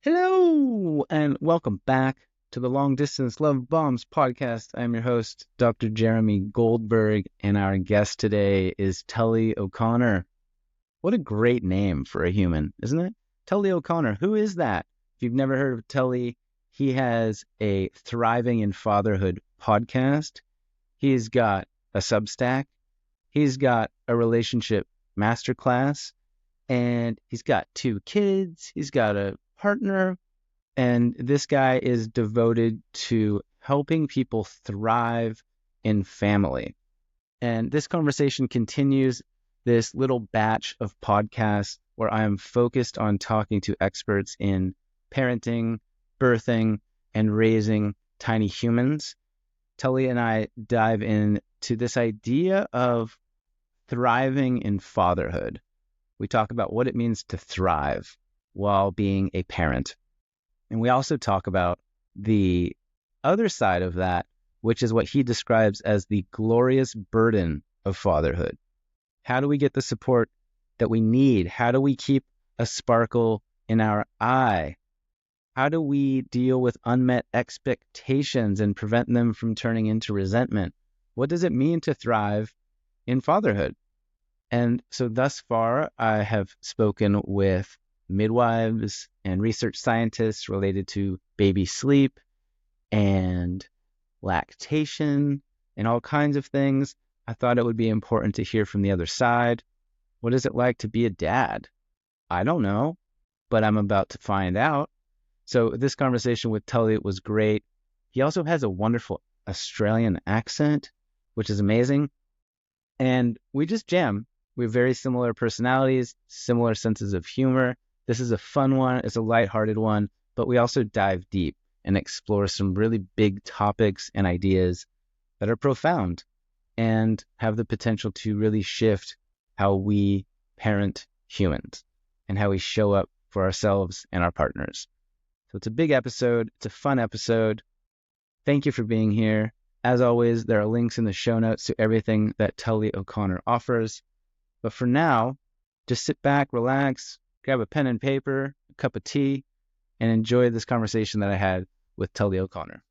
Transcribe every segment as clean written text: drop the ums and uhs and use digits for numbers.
Hello, and welcome back to the Long Distance Love Bombs podcast. I'm your host, Dr. Jeremy Goldberg, and our guest today is Tully O'Connor. What a great name for a human, isn't it? Tully O'Connor, who is that? If you've never heard of Tully, he has a Thriving in Fatherhood podcast. He's got a Substack. He's got a relationship masterclass, and he's got 2 kids. He's got a partner, and this guy is devoted to helping people thrive in family. And this conversation continues this little batch of podcasts where I am focused on talking to experts in parenting, birthing, and raising tiny humans. Tully and I dive into this idea of thriving in fatherhood. We talk about what it means to thrive while being a parent. And we also talk about the other side of that, which is what he describes as the glorious burden of fatherhood. How do we get the support that we need? How do we keep a sparkle in our eye? How do we deal with unmet expectations and prevent them from turning into resentment? What does it mean to thrive in fatherhood? And so thus far, I have spoken with midwives and research scientists related to baby sleep and lactation and all kinds of things. I thought it would be important to hear from the other side. What is it like to be a dad? I don't know, but I'm about to find out. So this conversation with Tully was great. He also has a wonderful Australian accent, which is amazing. And we just jam. We have very similar personalities, similar senses of humor. This is a fun one. It's a lighthearted one, but we also dive deep and explore some really big topics and ideas that are profound and have the potential to really shift how we parent humans and how we show up for ourselves and our partners. So it's a big episode. It's a fun episode. Thank you for being here. As always, there are links in the show notes to everything that Tully O'Connor offers. But for now, just sit back, relax, grab a pen and paper, a cup of tea, and enjoy this conversation that I had with Tully O'Connor.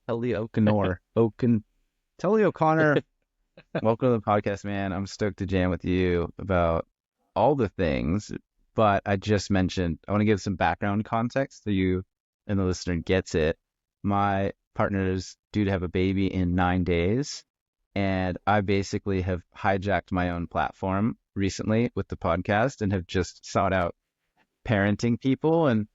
Tully O'Connor. Tully O'Connor, welcome to the podcast, man. I'm stoked to jam with you about all the things, but I just mentioned, I want to give some background context so you and the listener gets it. My partner is due to have a baby in 9 days, and I basically have hijacked my own platform recently with the podcast and have just sought out parenting people and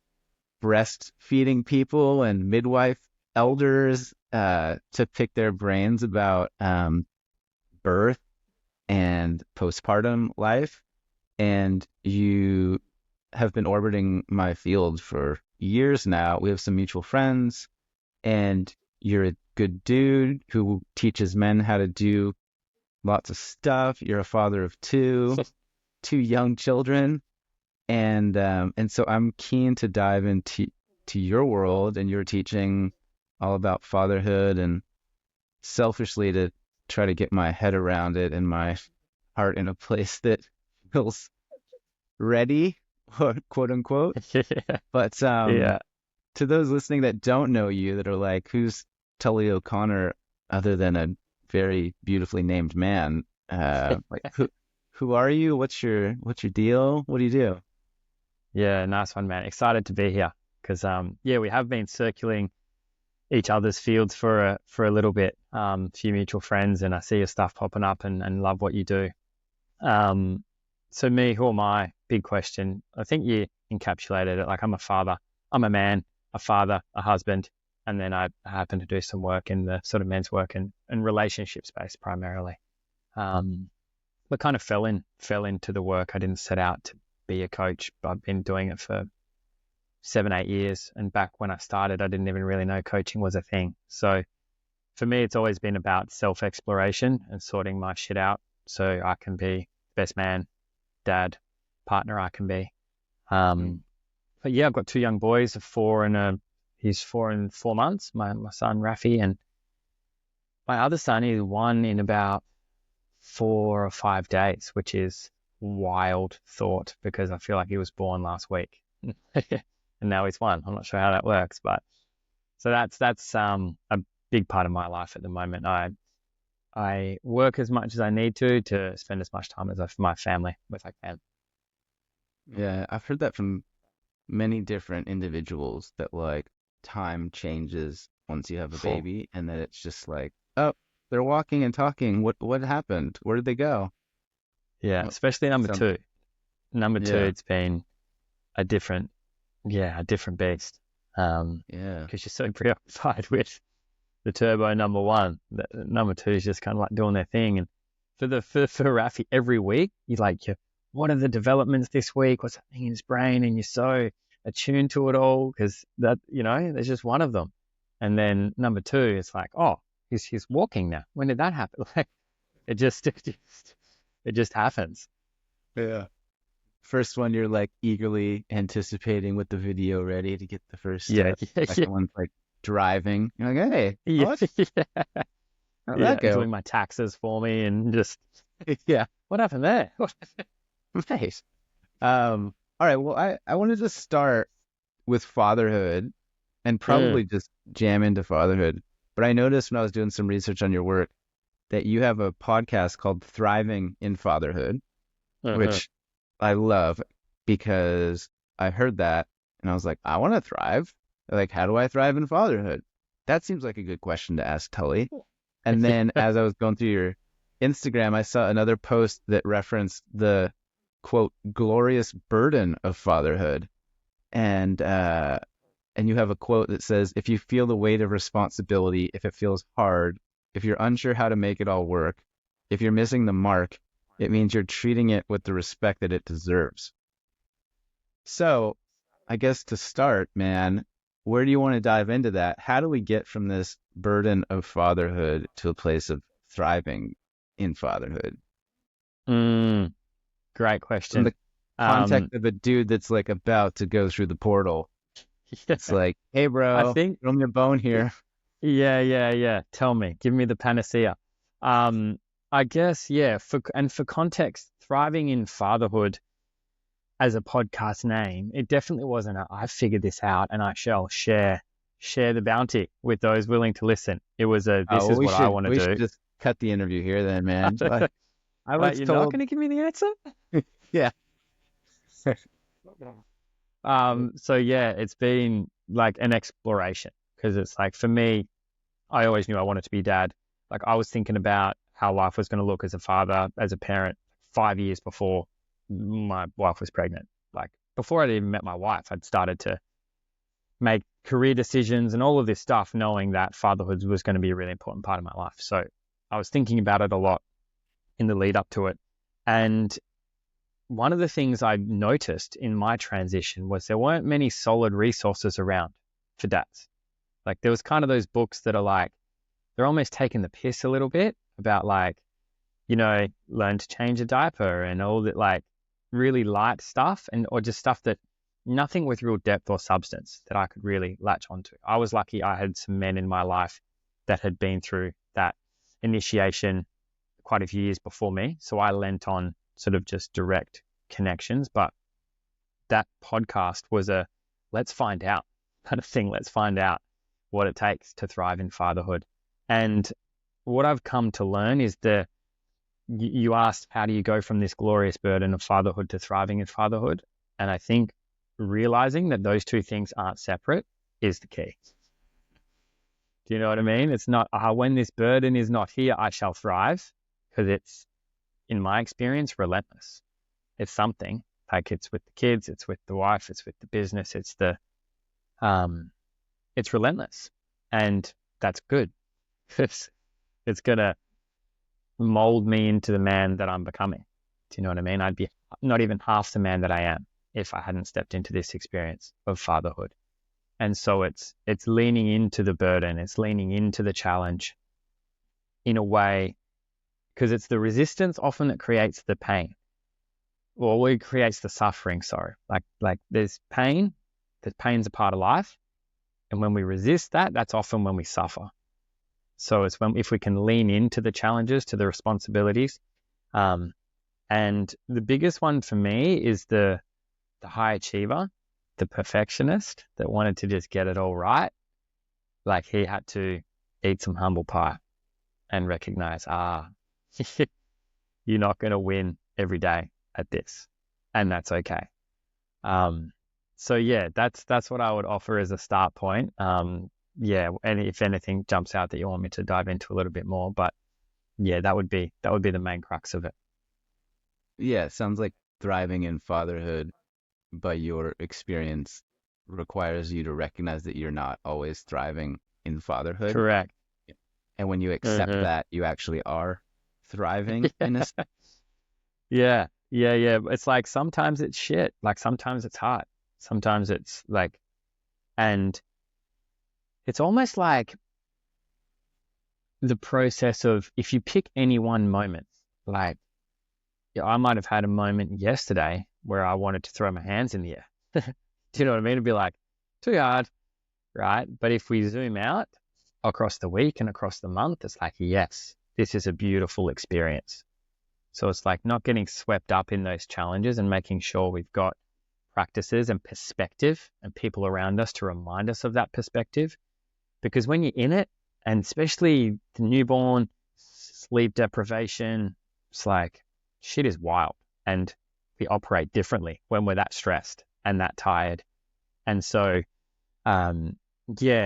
breastfeeding people and midwife elders to pick their brains about birth and postpartum life. And you have been orbiting my field for years now. We have some mutual friends, and you're a good dude who teaches men how to do lots of stuff. You're a father of 2 young children. And so I'm keen to dive into your world and your teaching all about fatherhood, and selfishly to try to get my head around it and my heart in a place that feels ready, quote unquote. Yeah. But Yeah. to those listening that don't know you, that are like, who's Tully O'Connor other than a very beautifully named man? Like who are you? What's your deal? What do you do? Yeah, nice one, man. Excited to be here because we have been circling each other's fields for a little bit. Few mutual friends, and I see your stuff popping up and love what you do. So me, who am I? Big question. I think you encapsulated it. Like, I'm a father, I'm a man, a father, a husband, and then I happen to do some work in the sort of men's work and relationship space primarily. But kind of fell into the work. I didn't set out to be a coach, but I've been doing it for 7-8 years. And back when I started, I didn't even really know coaching was a thing. So for me, it's always been about self-exploration and sorting my shit out so I can be best man, dad, partner I can be. But yeah, I've got 2 young boys, he's 4 and 4 months, my son Rafi, and my other son is 1 in about 4 or 5 days, which is wild thought because I feel like he was born last week. and now he's one. I'm not sure how that works, but so that's a big part of my life at the moment. I work as much as I need to spend as much time as my family as I can. Yeah, I've heard that from many different individuals that like time changes once you have a Full. baby, and that it's just like, oh, they're walking and talking. What happened? Where did they go? Yeah, Well, especially number some two. Number two, yeah, it's been a different, a different beast. yeah, Because you're so preoccupied with the turbo number one. That number two is just kind of like doing their thing. And for Rafi, every week, what are the developments this week? What's happening in his brain? And you're so attuned to it all because there's just one of them. And then number two, it's like, oh, he's walking now. When did that happen? Like it just happens. yeah. First one, you're like eagerly anticipating with the video ready to get the first Yeah, step. yeah, Second one's like driving. You're like, hey, yeah, what? yeah, How'd yeah. that go? Doing my taxes for me and just Yeah, what happened there? nice. All right. Well, I wanted to start with fatherhood and Mm, probably just jam into fatherhood. But I noticed when I was doing some research on your work that you have a podcast called Thriving in Fatherhood, uh-huh. which I love because I heard that and I was like, I want to thrive. Like, how do I thrive in fatherhood? That seems like a good question to ask Tully. And then as I was going through your Instagram, I saw another post that referenced the quote, glorious burden of fatherhood. And you have a quote that says, if you feel the weight of responsibility, if it feels hard, if you're unsure how to make it all work, if you're missing the mark, it means you're treating it with the respect that it deserves. So I guess to start, man, where do you want to dive into that? How do we get from this burden of fatherhood to a place of thriving in fatherhood? Mm, great From question. the context Um, of a dude that's like about to go through the portal. It's yeah, like, hey, I bro, think, throw me a bone here. yeah, yeah, yeah. Tell me, give me the panacea. Um, I guess, yeah. For context, thriving in fatherhood as a podcast name, it definitely wasn't I figured this out and I shall share the bounty with those willing to listen. It was this Well, is we what I should want to we should do. just cut the interview here then, man. I Wait, was you're not told, going to give me the answer? yeah, So yeah, it's been like an exploration because it's like for me, I always knew I wanted to be dad. Like I was thinking about how life was going to look as a father, as a parent, 5 years before my wife was pregnant. Like before I'd even met my wife, I'd started to make career decisions and all of this stuff, knowing that fatherhood was going to be a really important part of my life. So I was thinking about it a lot in the lead up to it. And one of the things I noticed in my transition was there weren't many solid resources around for dads. Like there was kind of those books that are like, they're almost taking the piss a little bit about like, learn to change a diaper and all that like really light stuff or just stuff that nothing with real depth or substance that I could really latch onto. I was lucky I had some men in my life that had been through that initiation quite a few years before me. So I lent on sort of just direct connections. But that podcast was a let's find out kind of thing. Let's find out what it takes to thrive in fatherhood. And what I've come to learn is you asked, how do you go from this glorious burden of fatherhood to thriving in fatherhood? And I think realizing that those two things aren't separate is the key. Do you know what I mean? It's not, when this burden is not here, I shall thrive, because it's, in my experience, relentless. It's something like it's with the kids, it's with the wife, it's with the business, it's relentless. And that's good. It's going to mold me into the man that I'm becoming. Do you know what I mean? I'd be not even half the man that I am if I hadn't stepped into this experience of fatherhood. And so it's leaning into the burden, it's leaning into the challenge in a way, because it's the resistance often that creates the pain, or it creates the suffering. Sorry, like there's pain. That pain's a part of life, and when we resist that, that's often when we suffer. So it's if we can lean into the challenges, to the responsibilities, and the biggest one for me is the high achiever. the perfectionist that wanted to just get it all right, like he had to eat some humble pie and recognize, you're not going to win every day at this, and that's okay. So yeah, that's what I would offer as a start point. Yeah, and if anything jumps out that you want me to dive into a little bit more, but yeah, that would be the main crux of it. Yeah, it sounds like thriving in fatherhood, by your experience, requires you to recognize that you're not always thriving in fatherhood. Correct. And when you accept Mm-hmm. that, you actually are thriving in a sense. Yeah, yeah, yeah. It's like sometimes it's shit. Like sometimes it's hard. Sometimes it's like, and it's almost like the process of if you pick any one moment, like I might have had a moment yesterday where I wanted to throw my hands in the air. Do you know what I mean? It'd be like too hard, right? But if we zoom out across the week and across the month, it's like, yes, this is a beautiful experience. So it's like not getting swept up in those challenges and making sure we've got practices and perspective and people around us to remind us of that perspective. Because when you're in it, and especially the newborn, sleep deprivation, it's like shit is wild. And we operate differently when we're that stressed and that tired. And so, yeah,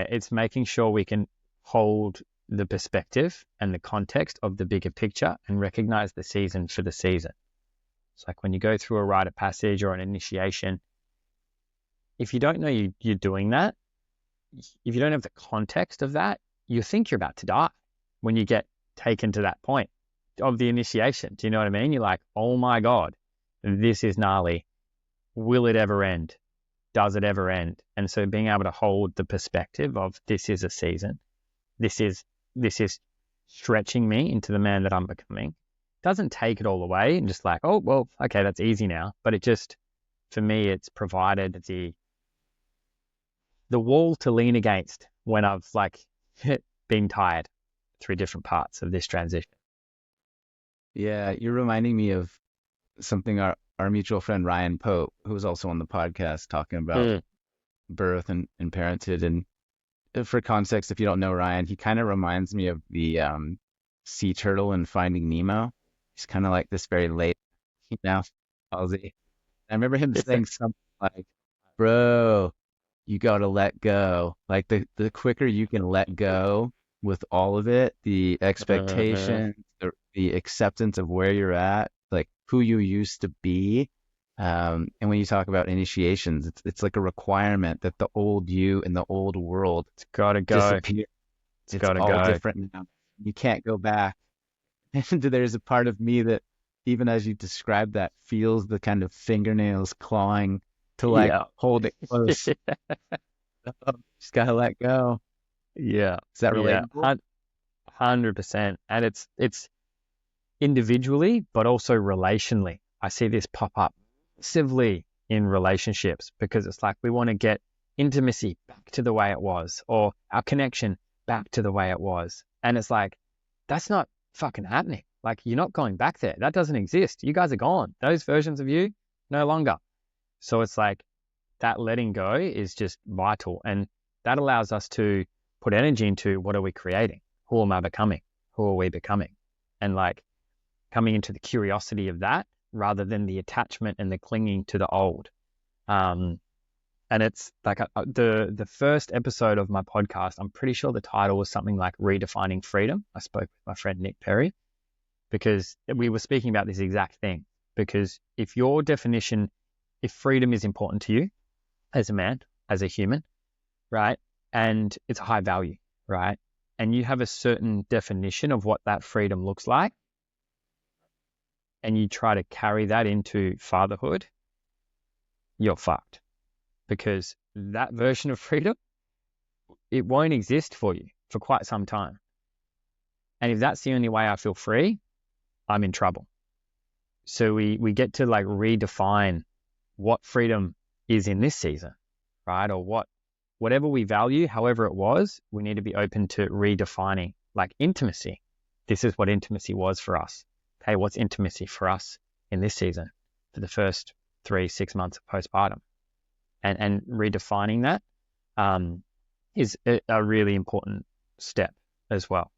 it's making sure we can hold the perspective and the context of the bigger picture and recognize the season for the season. It's like when you go through a rite of passage or an initiation, if you don't know you're doing that, if you don't have the context of that, you think you're about to die when you get taken to that point of the initiation. Do you know what I mean? You're like, oh my God, this is gnarly. Will it ever end? Does it ever end? And so being able to hold the perspective of this is a season, this is stretching me into the man that I'm becoming, doesn't take it all away and just like, oh, well, okay, that's easy now. But it just, for me, it's provided the wall to lean against when I've like been tired through different parts of this transition. Yeah, you're reminding me of something our mutual friend Ryan Pope, who was also on the podcast, talking about birth and parenthood. And for context, if you don't know Ryan, he kind of reminds me of the sea turtle in Finding Nemo. He's kind of like this very late, Aussie. I remember him saying something like, "Bro, you gotta let go. Like the quicker you can let go with all of it, the expectation, the acceptance of where you're at, like who you used to be." And when you talk about initiations, it's like a requirement that the old you and the old world It's gotta go. disappear. It's It's gotta all go. different now. You can't go back. And there's a part of me that, even as you describe that, feels the kind of fingernails clawing to like Yeah. hold it close. Just gotta let go. Yeah. Is that Yeah. relatable? 100%. And it's individually, but also relationally. I see this pop up massively in relationships because it's like we want to get intimacy back to the way it was, or our connection back to the way it was. And it's like, that's not fucking happening. Like, you're not going back there. That doesn't exist. You guys are gone. Those versions of you, no longer. So it's like that letting go is just vital. And that allows us to put energy into what are we creating? Who am I becoming? Who are we becoming? And like coming into the curiosity of that rather than the attachment and the clinging to the old. And it's like the first episode of my podcast, I'm pretty sure the title was something like Redefining Freedom. I spoke with my friend Nick Perry because we were speaking about this exact thing. Because if your definition, if freedom is important to you as a man, as a human, right, and it's a high value, right, and you have a certain definition of what that freedom looks like, and you try to carry that into fatherhood, you're fucked. Because that version of freedom, it won't exist for you for quite some time. And if that's the only way I feel free, I'm in trouble. So we get to like redefine what freedom is in this season, right? Or whatever we value, however it was, we need to be open to redefining like intimacy. This is what intimacy was for us. Okay, what's intimacy for us in this season for the first 3-6 months of postpartum? and redefining that is a really important step as well.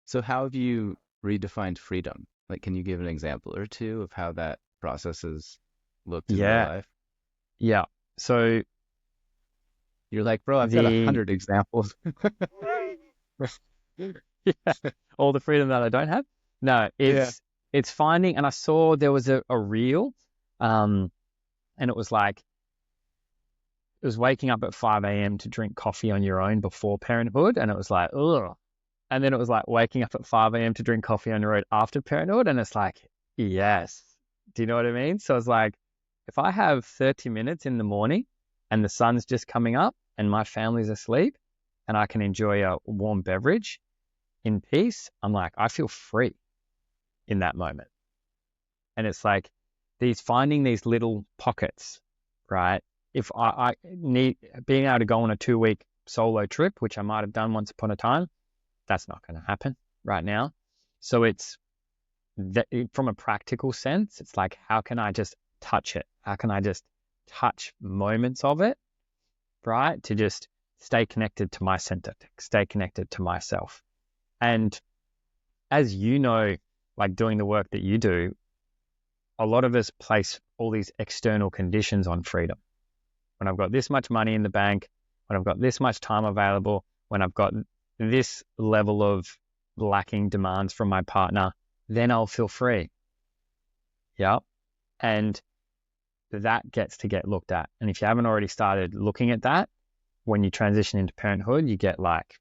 So how have you redefined freedom? Like, can you give an example or two of how that process has looked in real Yeah. life? Yeah. So You're like, bro, I've got the 100 examples. yeah, all the freedom that I don't have. No, Yeah. it's finding, and I saw there was a reel, and it was like it was waking up at 5 a.m. to drink coffee on your own before parenthood, and it was like, ugh. And then it was like waking up at 5 a.m. to drink coffee on your own after parenthood, and it's like, yes. Do you know what I mean? So it's like, if I have 30 minutes in the morning and the sun's just coming up and my family's asleep and I can enjoy a warm beverage in peace, I'm like, I feel free in that moment. And it's like finding these little pockets, right? If I need being able to go on a 2-week solo trip, which I might have done once upon a time, that's not going to happen right now. So it's that from a practical sense, it's like, how can I just touch it? How can I just touch moments of it, right? To just stay connected to my center, stay connected to myself. And as you know, like doing the work that you do, a lot of us place all these external conditions on freedom. When I've got this much money in the bank, when I've got this much time available, when I've got this level of lacking demands from my partner, then I'll feel free. Yeah. And that gets to get looked at. And if you haven't already started looking at that, when you transition into parenthood, you get like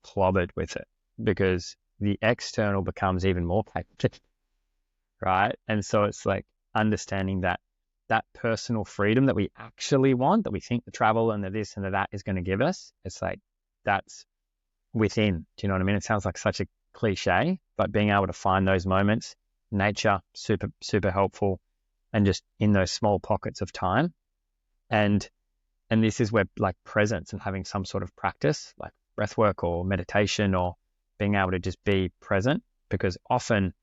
clobbered with it because the external becomes even more packaged, right? And so it's like understanding that personal freedom that we actually want, that we think the travel and the this and the that is going to give us, it's like that's within. Do you know what I mean? It sounds like such a cliche, but being able to find those moments, nature, super, super helpful, and just in those small pockets of time. And this is where like presence and having some sort of practice, like breath work or meditation or being able to just be present, because often,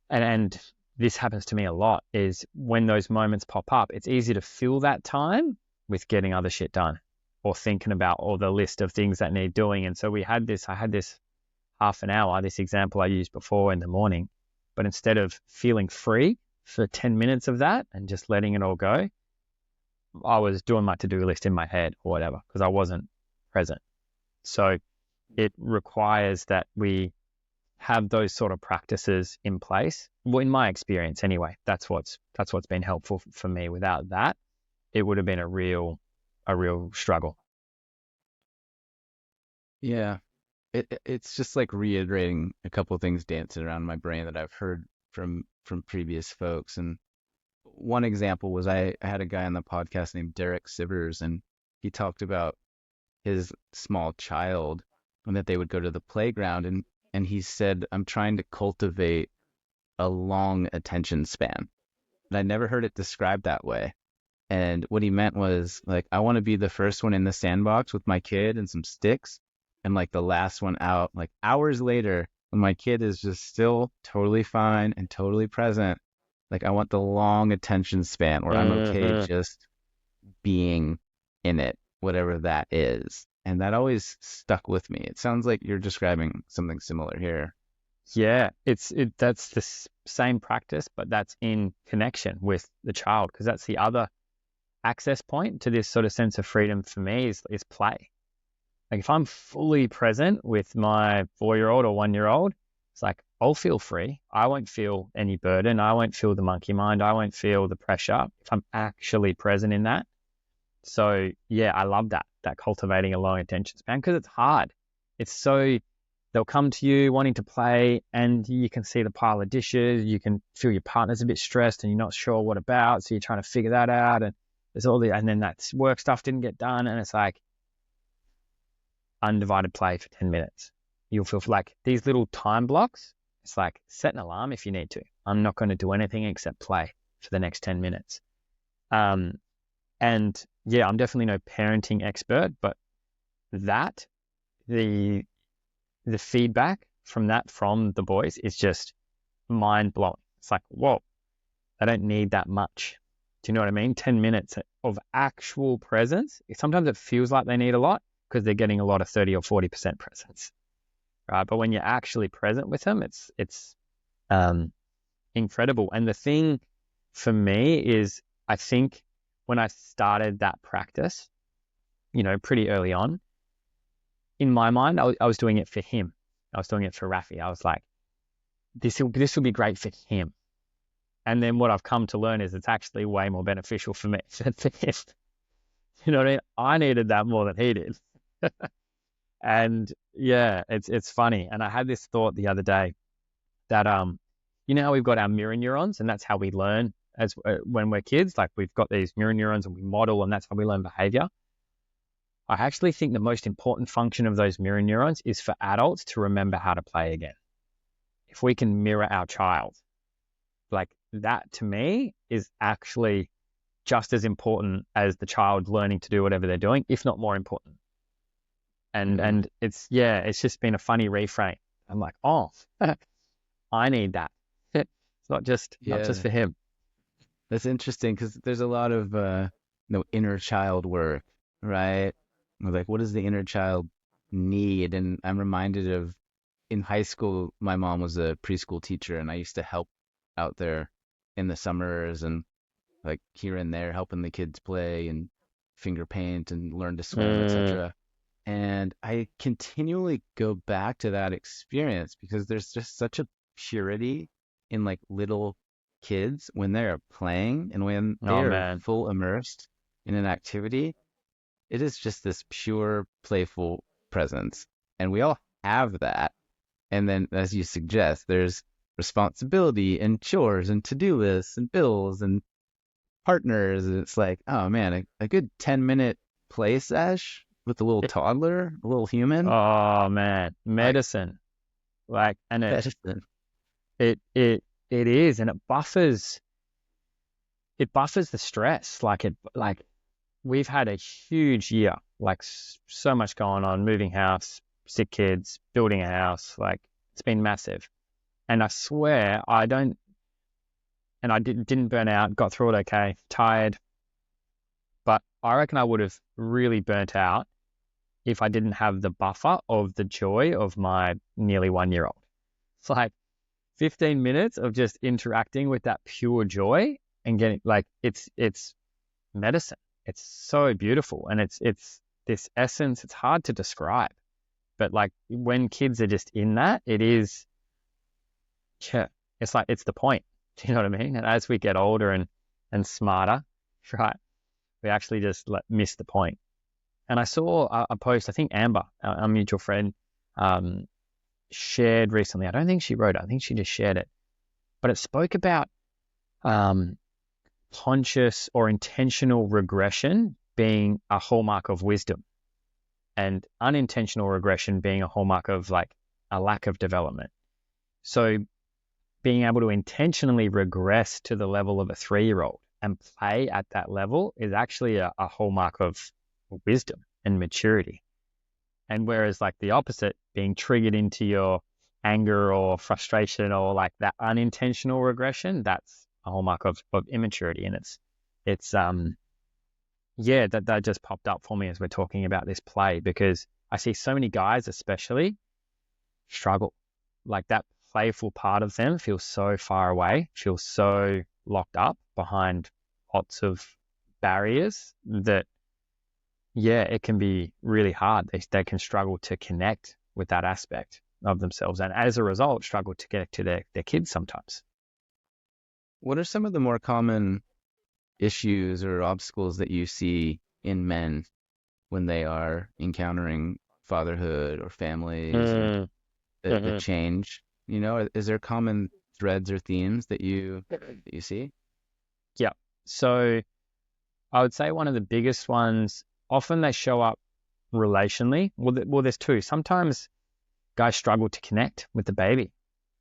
and this happens to me a lot, is when those moments pop up, it's easy to fill that time with getting other shit done or thinking about all the list of things that need doing. And so I had this half an hour, this example I used before in the morning, but instead of feeling free for 10 minutes of that and just letting it all go, I was doing my to-do list in my head or whatever, because I wasn't present. So it requires that we have those sort of practices in place. Well, in my experience anyway, that's what's been helpful for me. Without that, it would have been a real struggle. Yeah. It's just like reiterating a couple of things dancing around my brain that I've heard from previous folks. And one example was I had a guy on the podcast named Derek Sivers, and he talked about his small child and that they would go to the playground, and he said, I'm trying to cultivate a long attention span. And I never heard it described that way. And what he meant was like, I want to be the first one in the sandbox with my kid and some sticks, and like the last one out, like hours later, when my kid is just still totally fine and totally present. Like I want the long attention span where I'm okay just being in it, whatever that is. And that always stuck with me. It sounds like you're describing something similar here. Yeah, that's the same practice, but that's in connection with the child, because that's the other access point to this sort of sense of freedom for me is play. Like if I'm fully present with my 4-year-old or 1-year-old, it's like I'll feel free. I won't feel any burden. I won't feel the monkey mind. I won't feel the pressure if I'm actually present in that. So yeah, I love that cultivating a long attention span, because it's hard. It's so they'll come to you wanting to play, and you can see the pile of dishes. You can feel your partner's a bit stressed and you're not sure what about. So you're trying to figure that out, and there's and then that work stuff didn't get done. And it's like undivided play for 10 minutes. You'll feel like these little time blocks. It's like set an alarm if you need to. I'm not going to do anything except play for the next 10 minutes. And yeah, I'm definitely no parenting expert, but the feedback from the boys is just mind blowing. It's like, whoa, I don't need that much Do you know what I mean? 10 minutes of actual presence. Sometimes it feels like they need a lot because they're getting a lot of 30 or 40% presence, right? But when you're actually present with them, it's incredible. And the thing for me is, I think when I started that practice, pretty early on, in my mind, I was doing it for him. I was doing it for Rafi. I was like, this will be great for him. And then what I've come to learn is it's actually way more beneficial for me than for him. You know what I mean? I needed that more than he did. And yeah, it's funny. And I had this thought the other day that how we've got our mirror neurons, and that's how we learn as when we're kids. Like, we've got these mirror neurons and we model, and that's how we learn behavior. I actually think the most important function of those mirror neurons is for adults to remember how to play again. If we can mirror our child, like, that to me is actually just as important as the child learning to do whatever they're doing, if not more important. And it's just been a funny reframe. I'm like, oh, I need that. It's not just for him. That's interesting, because there's a lot of inner child work, right? Like, what does the inner child need? And I'm reminded of, in high school, my mom was a preschool teacher, and I used to help out there in the summers, and like here and there helping the kids play and finger paint and learn to swim, etc. And I continually go back to that experience because there's just such a purity in like little kids when they're playing and when they are full immersed in an activity. It is just this pure, playful presence. And we all have that. And then, as you suggest, there's responsibility and chores and to-do lists and bills and partners. And it's like, oh man, a good 10-minute play sesh with a little toddler, a little human. Oh man, medicine. Medicine. It is, and it buffers the stress. Like we've had a huge year, like so much going on, moving house, sick kids, building a house. Like, it's been massive. And I swear I didn't burn out, got through it okay, tired. But I reckon I would have really burnt out if I didn't have the buffer of the joy of my nearly 1-year-old. It's like 15 minutes of just interacting with that pure joy and getting, like, it's medicine. It's so beautiful. And it's this essence, it's hard to describe. But like, when kids are just in that, it is, it's like, it's the point. Do you know what I mean? And as we get older and smarter, right, we actually just miss the point. And I saw a post, I think Amber, our mutual friend, shared recently. I don't think she wrote it. I think she just shared it. But it spoke about conscious or intentional regression being a hallmark of wisdom, and unintentional regression being a hallmark of like a lack of development. So being able to intentionally regress to the level of a 3-year-old and play at that level is actually a hallmark of wisdom and maturity. And whereas like the opposite, being triggered into your anger or frustration or like that unintentional regression, that's a hallmark of immaturity. And that just popped up for me as we're talking about this play, because I see so many guys especially struggle. Like, that playful part of them feels so far away, feels so locked up behind lots of barriers that, it can be really hard. They can struggle to connect with that aspect of themselves, and as a result, struggle to connect to their kids sometimes. What are some of the more common issues or obstacles that you see in men when they are encountering fatherhood or families or the change? Is there common threads or themes that you see? Yeah. So I would say one of the biggest ones, often they show up relationally. Well, there's two. Sometimes guys struggle to connect with the baby.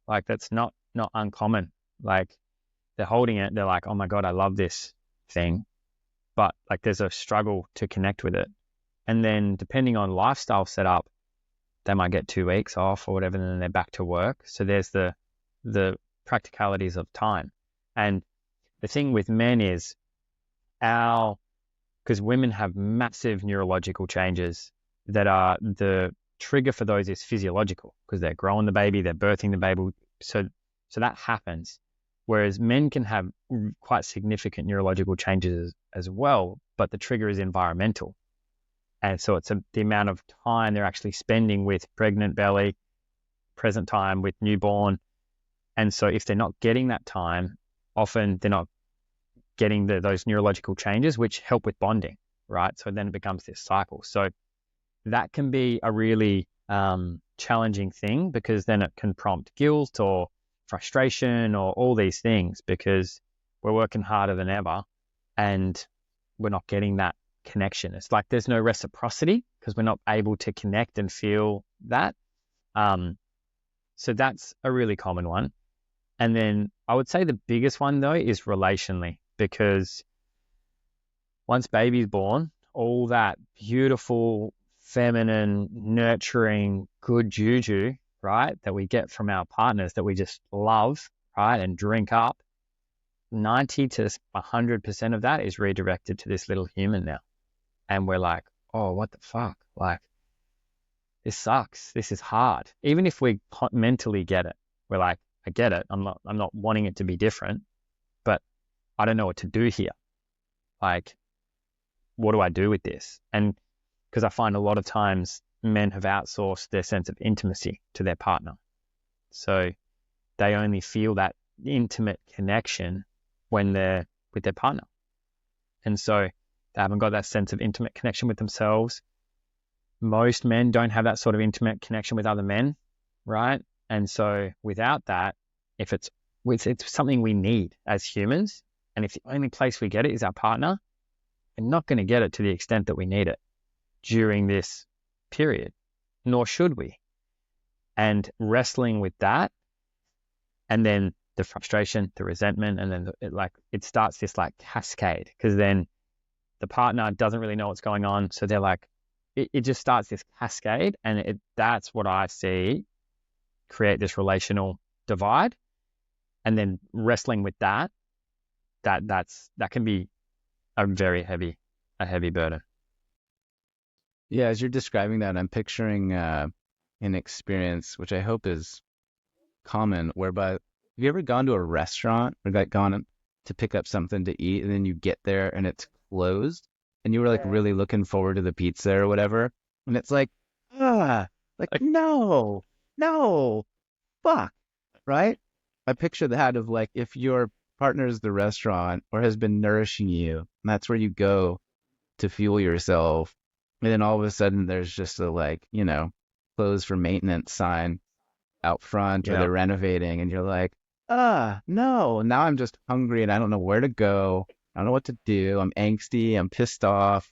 Like, that's not uncommon. Like, they're holding it, they're like, oh my God, I love this thing. But like, there's a struggle to connect with it. And then depending on lifestyle setup, they might get 2 weeks off or whatever, and then they're back to work. So there's the practicalities of time. And the thing with men is because women have massive neurological changes that are the trigger for those is physiological because they're growing the baby, they're birthing the baby. So that happens. Whereas men can have quite significant neurological changes as well, but the trigger is environmental. And so it's the amount of time they're actually spending with pregnant belly, present time with newborn. And so if they're not getting that time, often they're not getting those neurological changes, which help with bonding, right? So then it becomes this cycle. So that can be a really challenging thing because then it can prompt guilt or frustration or all these things because we're working harder than ever and we're not getting that connection. It's like there's no reciprocity because we're not able to connect and feel that. So that's a really common one. And then I would say the biggest one though is relationally, because once baby's born, all that beautiful, feminine, nurturing, good juju, right, that we get from our partners that we just love, right, and drink up, 90 to 100% of that is redirected to this little human now. And we're like, oh, what the fuck? Like, this sucks. This is hard. Even if we mentally get it, we're like, I get it. I'm not wanting it to be different, but I don't know what to do here. Like, what do I do with this? And because I find a lot of times men have outsourced their sense of intimacy to their partner. So they only feel that intimate connection when they're with their partner. And so they haven't got that sense of intimate connection with themselves. Most men don't have that sort of intimate connection with other men, right? And so without that, if it's something we need as humans, and if the only place we get it is our partner, we're not going to get it to the extent that we need it during this period, nor should we. And wrestling with that, and then the frustration, the resentment, and then it starts this like cascade, because then the partner doesn't really know what's going on. So they're like, it just starts this cascade, and that's what I see create this relational divide. And then wrestling with that can be a very heavy burden. Yeah, as you're describing that, I'm picturing an experience which I hope is common, whereby have you ever gone to a restaurant or gone to pick up something to eat and then you get there and it's closed and you were like really looking forward to the pizza or whatever, and it's like, no, fuck, right? I picture that of like if your partner's the restaurant or has been nourishing you, and that's where you go to fuel yourself, and then all of a sudden there's just a closed for maintenance sign out front, or they're renovating, and you're like, no, now I'm just hungry and I don't know where to go. I don't know what to do. I'm angsty. I'm pissed off.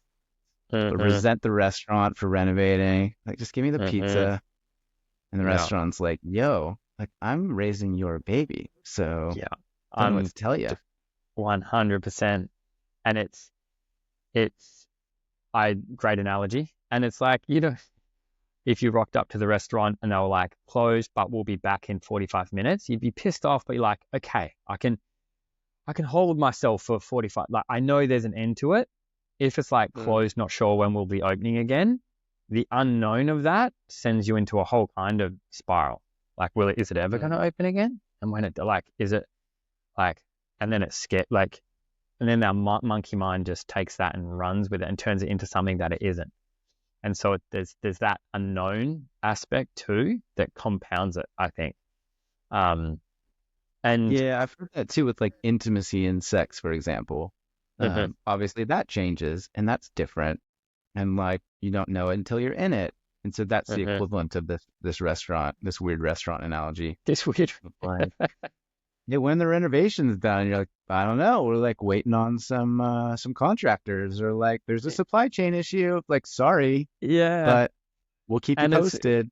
I resent the restaurant for renovating. Like, just give me the pizza. And the restaurant's like, yo, like, I'm raising your baby, so I don't know what to tell you. 100%. And it's great analogy. And it's like, if you rocked up to the restaurant and they were like, closed, but we'll be back in 45 minutes, you'd be pissed off, but you're like, okay, I can hold myself for 45. Like, I know there's an end to it. If it's like closed, not sure when we'll be opening again, the unknown of that sends you into a whole kind of spiral. Like, is it ever going to open again? And when is it like, and then it's scared, like, and then our monkey mind just takes that and runs with it and turns it into something that it isn't. And so there's that unknown aspect too that compounds it, I think. And yeah, I've heard that too with like intimacy and sex, for example. Obviously that changes and that's different, and like you don't know it until you're in it, and so that's the equivalent of this restaurant, this weird restaurant analogy. This weird. Like, yeah, when the renovation's done, you're like, I don't know, we're like waiting on some contractors, or like there's a supply chain issue. Like, sorry, but we'll keep you posted.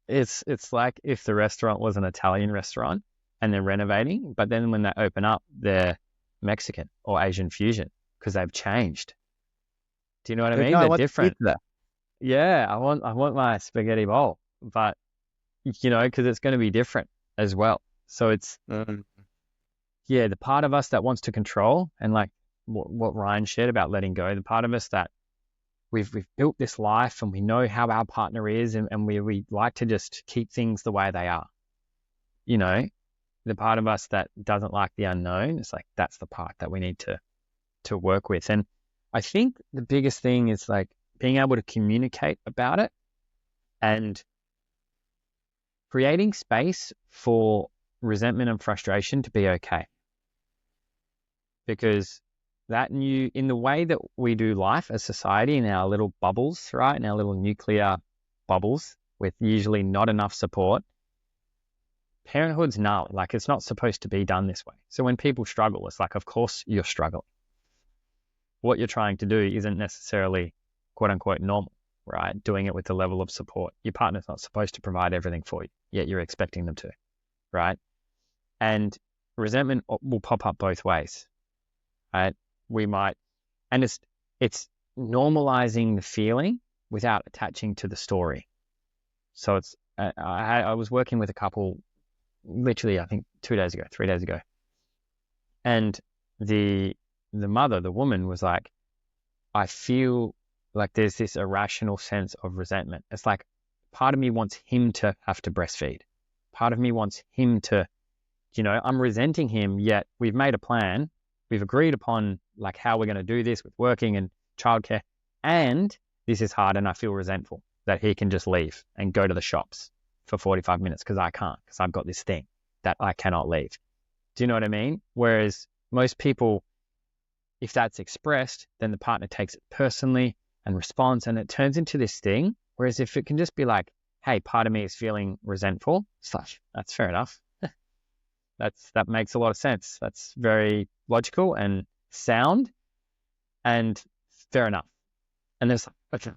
It's like if the restaurant was an Italian restaurant and they're renovating, but then when they open up, they're Mexican or Asian fusion because they've changed. Do you know what I mean? No, they're different. Yeah, I want my spaghetti bowl, but because it's going to be different as well. So it's the part of us that wants to control and like what Ryan shared about letting go, the part of us that we've built this life and we know how our partner is, and we like to just keep things the way they are. You know, the part of us that doesn't like the unknown, it's like that's the part that we need to work with. And I think the biggest thing is like being able to communicate about it and creating space for resentment and frustration to be okay. Because in the way that we do life as society in our little bubbles, right, in our little nuclear bubbles with usually not enough support, parenthood's gnarly. Like, it's not supposed to be done this way. So when people struggle, it's like, of course you're struggling. What you're trying to do isn't necessarily quote unquote normal, right? Doing it with the level of support. Your partner's not supposed to provide everything for you, yet you're expecting them to, right? And resentment will pop up both ways, right? We might, and it's normalizing the feeling without attaching to the story. So it's, I was working with a couple literally, I think 3 days ago. And the mother, the woman, was like, I feel like there's this irrational sense of resentment. It's like part of me wants him to have to breastfeed. Part of me wants him to, I'm resenting him, yet we've made a plan. We've agreed upon like how we're going to do this with working and childcare. And this is hard, and I feel resentful that he can just leave and go to the shops for 45 minutes because I can't, because I've got this thing that I cannot leave. Do you know what I mean? Whereas most people, if that's expressed, then the partner takes it personally and responds, and it turns into this thing. Whereas if it can just be like, hey, part of me is feeling resentful, that's fair enough. That makes a lot of sense. That's very logical and sound and fair enough. And there's okay.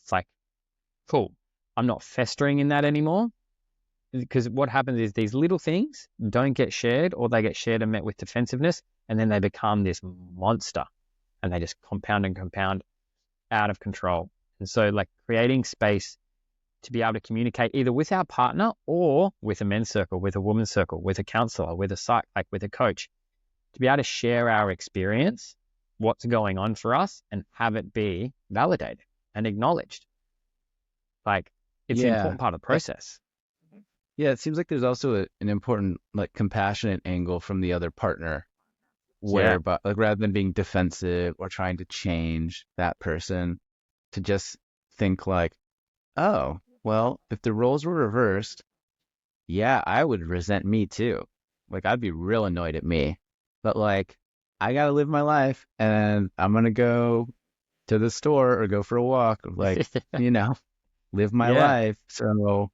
It's like, cool. I'm not festering in that anymore, because what happens is these little things don't get shared, or they get shared and met with defensiveness, and then they become this monster and they just compound and compound out of control. And so like creating space to be able to communicate either with our partner or with a men's circle, with a women's circle, with a counselor, with a psych, like with a coach, to be able to share our experience, what's going on for us, and have it be validated and acknowledged. Like, it's an important part of the process. Yeah, it seems like there's also an important like compassionate angle from the other partner, where but like rather than being defensive or trying to change that person, to just think like, oh, well, if the roles were reversed, yeah, I would resent me too. Like, I'd be real annoyed at me. But like, I gotta live my life, and I'm gonna go to the store or go for a walk, like, live my life. So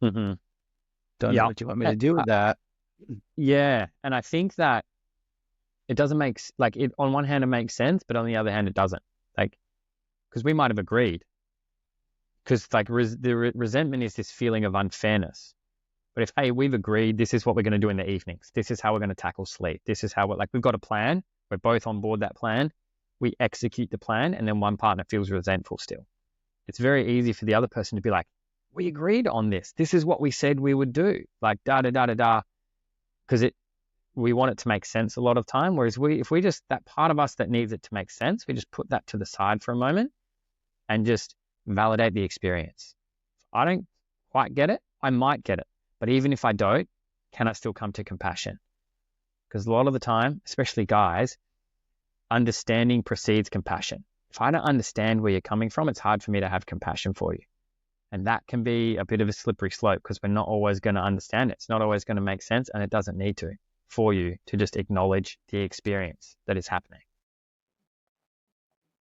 don't know what you want me to do with that. Yeah, and I think that it doesn't make, like, it on one hand it makes sense, but on the other hand it doesn't. Like, because we might have agreed, because like the resentment is this feeling of unfairness. But if, hey, we've agreed, this is what we're going to do in the evenings, this is how we're going to tackle sleep, this is how we've got a plan, we're both on board that plan, we execute the plan, and then one partner feels resentful still. It's very easy for the other person to be like, we agreed on this, this is what we said we would do, like da-da-da-da-da, because we want it to make sense a lot of time. Whereas if we just, that part of us that needs it to make sense, we just put that to the side for a moment and just validate the experience. If I don't quite get it, I might get it. But even if I don't, can I still come to compassion? Because a lot of the time, especially guys, understanding precedes compassion. If I don't understand where you're coming from, it's hard for me to have compassion for you. And that can be a bit of a slippery slope, because we're not always going to understand it. It's not always going to make sense, and it doesn't need to, for you to just acknowledge the experience that is happening.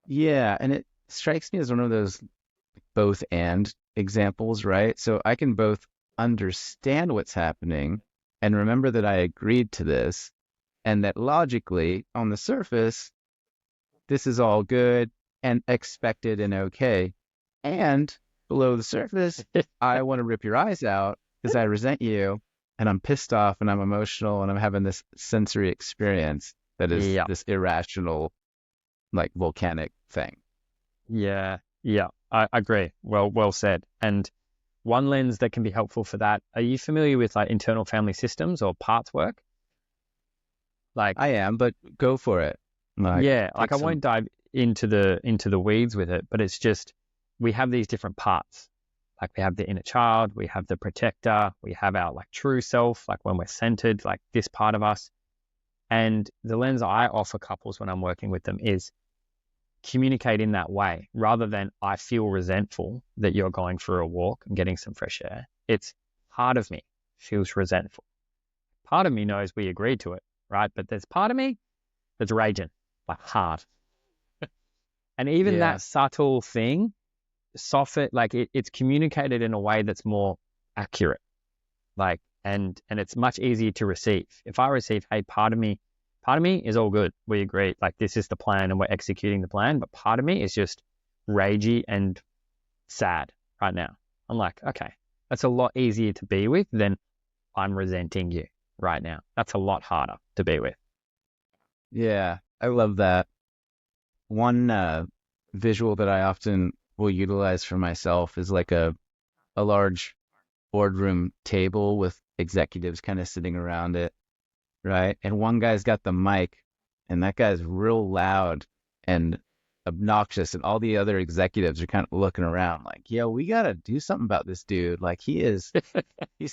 Yeah, and it strikes me as one of those both and examples, right? So I can both understand what's happening and remember that I agreed to this, and that logically on the surface, this is all good and expected and okay. And below the surface, I want to rip your eyes out because I resent you, and I'm pissed off, and I'm emotional, and I'm having this sensory experience that is this irrational, like volcanic thing. Yeah, I agree. Well said. And one lens that can be helpful for that, are you familiar with like internal family systems or parts work? Like, I am, but go for it. Yeah, like take I some. won't dive into the weeds with it, but it's just we have these different parts. Like we have the inner child, we have the protector, we have our like true self, like when we're centered, like this part of us. And the lens I offer couples when I'm working with them is communicate in that way rather than I feel resentful that you're going for a walk and getting some fresh air. It's part of me feels resentful. Part of me knows we agreed to it, right? But there's part of me that's raging, like hard. And even Yeah. that subtle thing, soften, like it's communicated in a way that's more accurate. Like, and it's much easier to receive. If I receive, hey, part of me is all good. We agree, like this is the plan and we're executing the plan. But part of me is just ragey and sad right now. I'm like, okay, that's a lot easier to be with than I'm resenting you right now. That's a lot harder to be with. Yeah. I love that. One visual that I often will utilize for myself is like a large boardroom table with executives kind of sitting around it, right? And one guy's got the mic, and that guy's real loud and obnoxious, and all the other executives are kind of looking around like, "Yo, we gotta do something about this dude. Like, he's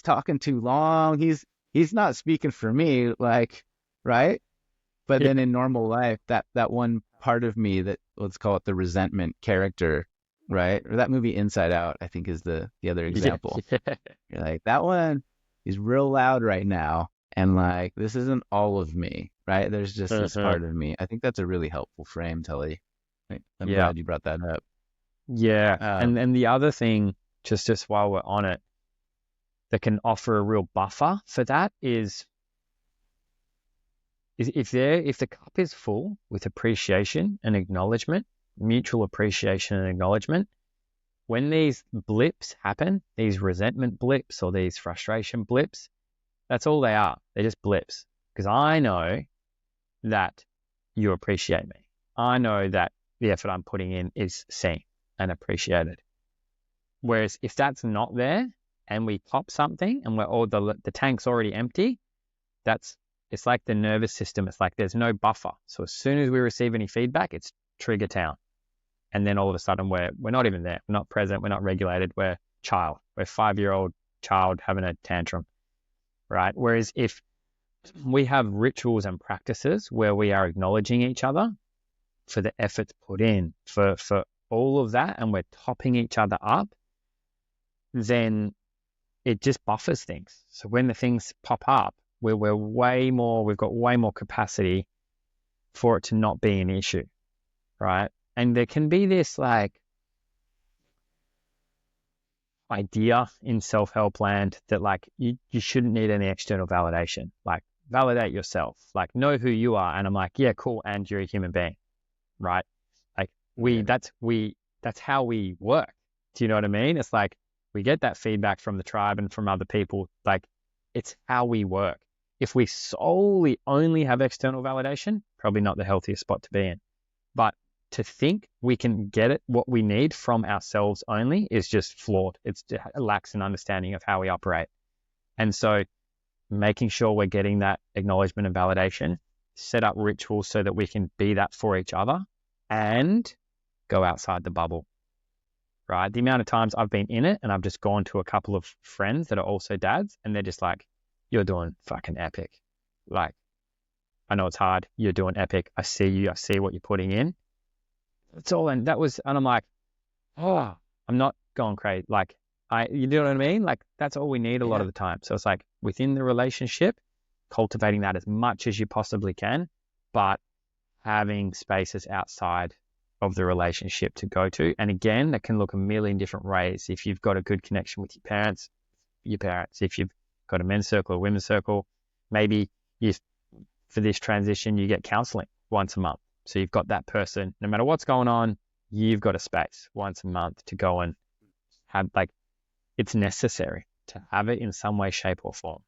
talking too long. He's not speaking for me, like, right?" But Yeah, then in normal life, that one part of me that, let's call it the resentment character, right? Or that movie Inside Out, I think is the other yeah, example. yeah, You're like, that one is real loud right now. And like, this isn't all of me, right? There's just this uh-huh. part of me. I think that's a really helpful frame, Tully. Right? I'm Yeah, glad you brought that up. yeah. Um, And the other thing, just while we're on it, that can offer a real buffer for that is if the cup is full with appreciation and acknowledgement, mutual appreciation and acknowledgement, when these blips happen, these resentment blips or these frustration blips, that's all they are. They're just blips. Because I know that you appreciate me. I know that the effort I'm putting in is seen and appreciated. Whereas if that's not there and we pop something and we're all the tank's already empty, that's it's like the nervous system. It's like there's no buffer. So as soon as we receive any feedback, it's trigger town. And then all of a sudden we're not even there. We're not present. We're not regulated. We're child. We're 5-year-old child having a tantrum, right? Whereas if we have rituals and practices where we are acknowledging each other for the efforts put in, for all of that, and we're topping each other up, then it just buffers things. So when the things pop up, we've got way more capacity for it to not be an issue, right? And there can be this like idea in self-help land that like you shouldn't need any external validation. Like validate yourself, like know who you are. And I'm like, yeah, cool. And you're a human being, right? Like yeah. that's how we work. Do you know what I mean? It's like we get that feedback from the tribe and from other people. Like it's how we work. If we solely only have external validation, probably not the healthiest spot to be in. But to think we can get it, what we need from ourselves only is just flawed. It lacks an understanding of how we operate. And so making sure we're getting that acknowledgement and validation, set up rituals so that we can be that for each other and go outside the bubble, right? The amount of times I've been in it and I've just gone to a couple of friends that are also dads and they're just like, you're doing fucking epic. Like, I know it's hard. You're doing epic. I see you. I see what you're putting in. That's all. And I'm like, oh, I'm not going crazy. Like, you know what I mean? Like, that's all we need a lot Yeah. of the time. So it's like within the relationship, cultivating that as much as you possibly can, but having spaces outside of the relationship to go to. And again, that can look a million different ways. If you've got a good connection with your parents. If you've got a men's circle or women's circle, maybe you, for this transition, you get counseling once a month. So you've got that person, no matter what's going on, you've got a space once a month to go and have, like, it's necessary to have it in some way, shape, or form.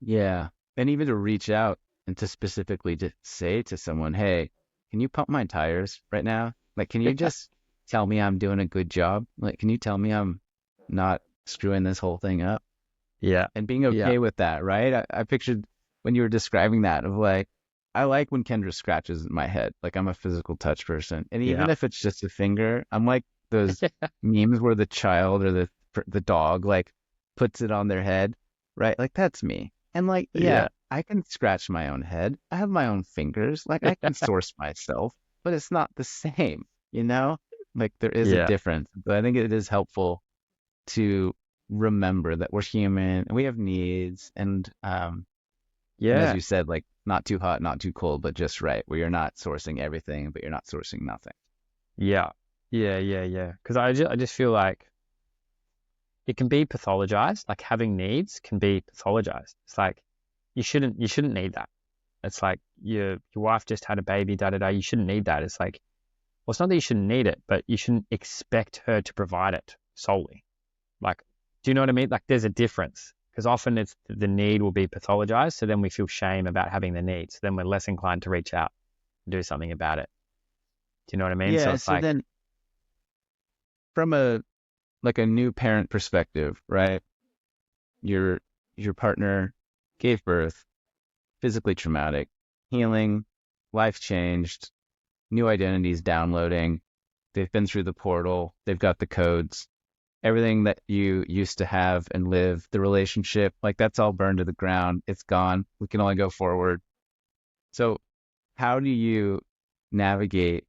Yeah. And even to reach out and to specifically to say to someone, hey, can you pump my tires right now? Like, can you just tell me I'm doing a good job? Like, can you tell me I'm not screwing this whole thing up? Yeah. And being Yeah. okay with that, right? I pictured when you were describing that of like, I like when Kendra scratches my head. Like I'm a physical touch person. And even Yeah. if it's just a finger, I'm like those memes where the child or the dog like puts it on their head, right? Like that's me. And like, yeah, Yeah. I can scratch my own head. I have my own fingers. Like I can source myself, but it's not the same, you know? Like there is a Yeah. difference. But I think it is helpful to remember that we're human and we have needs and as Yeah. you said, like not too hot, not too cold, but just right, where you're not sourcing everything, but you're not sourcing nothing. Yeah. Yeah. Yeah. Yeah. Because I just feel like it can be pathologized. Like having needs can be pathologized. It's like you shouldn't need that. It's like your wife just had a baby, da da da. You shouldn't need that. It's like, well, it's not that you shouldn't need it, but you shouldn't expect her to provide it solely. Like, do you know what I mean? Like, there's a difference because often it's the need will be pathologized, so then we feel shame about having the need. So then we're less inclined to reach out and do something about it. Do you know what I mean? So Yeah. it's So like, then from a like a new parent perspective, right? Your your partner gave birth, physically traumatic, healing, life changed, new identities downloading. They've been through the portal, they've got the codes, everything that you used to have and live, the relationship, like that's all burned to the ground. It's gone. We can only go forward. So, how do you navigate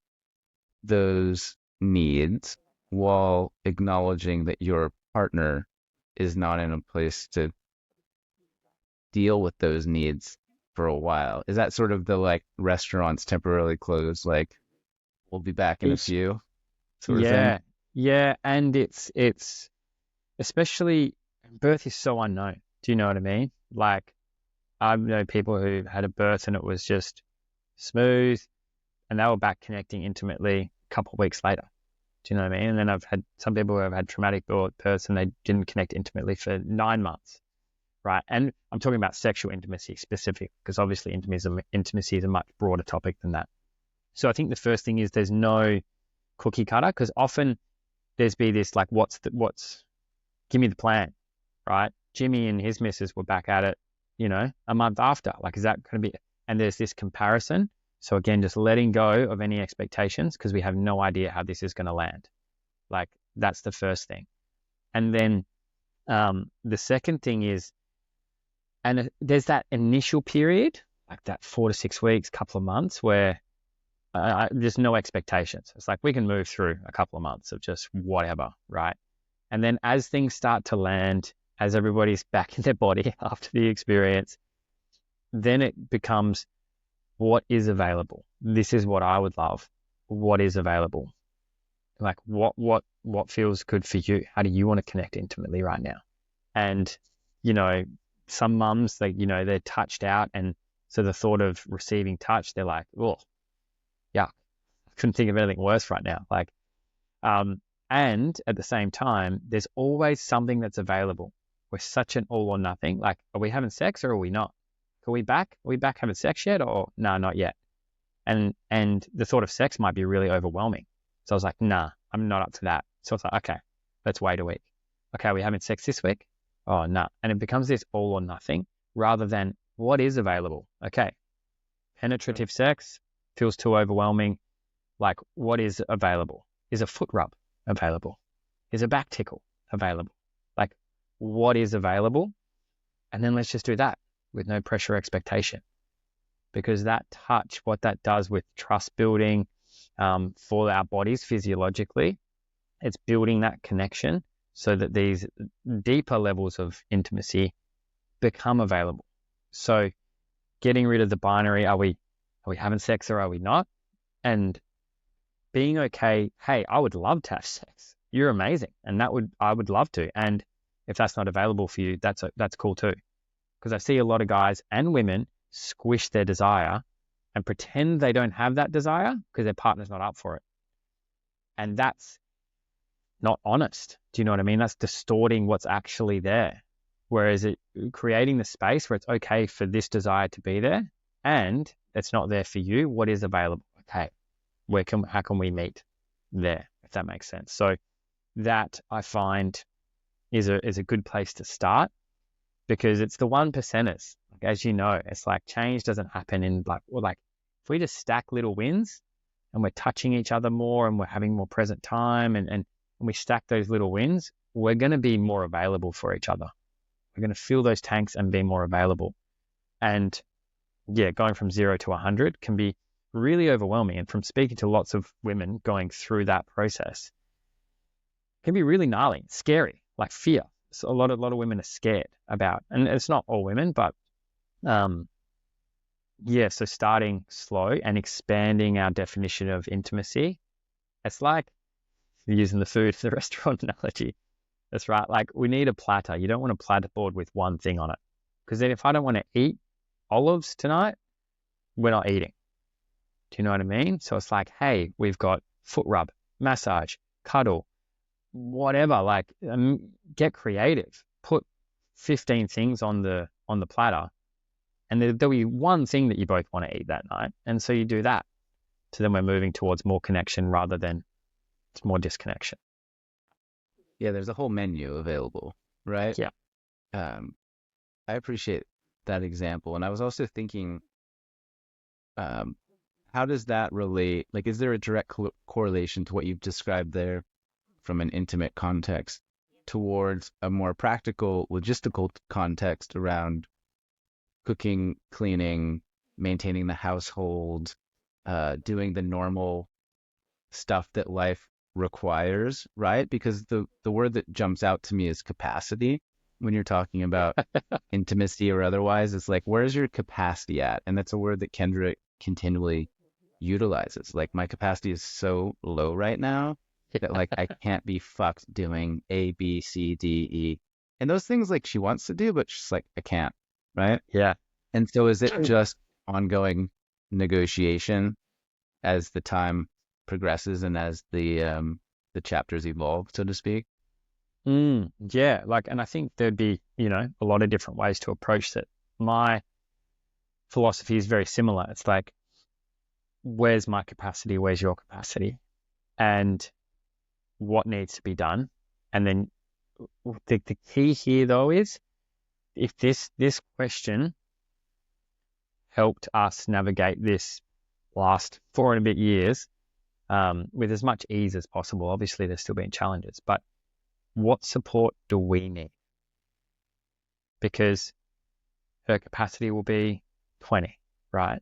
those needs while acknowledging that your partner is not in a place to deal with those needs for a while? Is that sort of the like restaurants temporarily closed, like we'll be back in a it's few sort of thing? yeah, yeah, and it's especially birth is so unknown. Do you know what I mean? Like, I know people who had a birth and it was just smooth, and they were back connecting intimately a couple of weeks later. Do you know what I mean? And then I've had some people who have had traumatic births and they didn't connect intimately for 9 months, right? And I'm talking about sexual intimacy specific, because obviously intimacy is a much broader topic than that. So I think the first thing is there's no cookie cutter, because often there's be this like, give me the plan, right? Jimmy and his missus were back at it, a month after. Like, is that going to be? And there's this comparison. So again, just letting go of any expectations because we have no idea how this is going to land. Like, that's the first thing. And then the second thing is, and there's that initial period, like that 4 to 6 weeks, couple of months, where there's no expectations. It's like we can move through a couple of months of just whatever, right? And then as things start to land, as everybody's back in their body after the experience, then it becomes what is available. This is what I would love. What is available? Like what feels good for you? How do you want to connect intimately right now? And, some mums, they're touched out. And so the thought of receiving touch, they're like, oh, yeah, I couldn't think of anything worse right now. Like, and at the same time, there's always something that's available. We're such an all or nothing. Like, are we having sex or are we not? Are we back? Are we back having sex yet? Or no, not yet. And the thought of sex might be really overwhelming. So I was like, nah, I'm not up to that. So it's like, okay, let's wait a week. Okay, are we having sex this week? Oh, no. And it becomes this all or nothing rather than what is available. Okay, penetrative sex feels too overwhelming. Like, what is available? Is a foot rub available? Is a back tickle available? Like, what is available? And then let's just do that with no pressure or expectation. Because that touch, what that does with trust building for our bodies physiologically, it's building that connection so that these deeper levels of intimacy become available. So getting rid of the binary, are we having sex or are we not? And being okay, hey, I would love to have sex. You're amazing. And I would love to. And if that's not available for you, that's cool too. Because I see a lot of guys and women squish their desire and pretend they don't have that desire because their partner's not up for it. And that's not honest. Do you know what I mean? That's distorting what's actually there. Whereas creating the space where it's okay for this desire to be there and it's not there for you, what is available? Okay, how can we meet there, if that makes sense? So that I find is a good place to start, because it's the one percenters. As you know, it's like change doesn't happen in if we just stack little wins and we're touching each other more and we're having more present time and we stack those little wins, we're going to be more available for each other. We're going to fill those tanks and be more available. And yeah, going from 0 to 100 can be really overwhelming. And from speaking to lots of women going through that process, it can be really gnarly, scary, like fear. So a lot of women are scared about, and it's not all women, but so starting slow and expanding our definition of intimacy. It's like using the food for the restaurant analogy. That's right. Like we need a platter. You don't want a platter board with one thing on it, because then if I don't want to eat olives tonight, we're not eating. Do you know what I mean? So it's like, hey, we've got foot rub, massage, cuddle, whatever. Like get creative. Put 15 things on the platter, and there'll be one thing that you both want to eat that night, and so you do that. So then we're moving towards more connection rather than more disconnection. Yeah, there's a whole menu available, right? Yeah. I appreciate that example. And I was also thinking, how does that relate? Like, is there a direct correlation to what you've described there from an intimate context towards a more practical, logistical context around cooking, cleaning, maintaining the household, doing the normal stuff that life requires, right? Because the word that jumps out to me is capacity. When you're talking about intimacy or otherwise, it's like, where's your capacity at? And that's a word that Kendra continually utilizes. Like, my capacity is so low right now that like I can't be fucked doing A, B, C, D, E. And those things like she wants to do, but she's like, I can't, right? Yeah. And so is it just ongoing negotiation as the time progresses and as the chapters evolve, so to speak? Yeah, and I think there'd be, a lot of different ways to approach it. My philosophy is very similar. It's like, where's my capacity? Where's your capacity? And what needs to be done? And then the key here, though, is if this question helped us navigate this last 4 and a bit years with as much ease as possible. Obviously, there's still been challenges, but what support do we need? Because her capacity will be 20, right?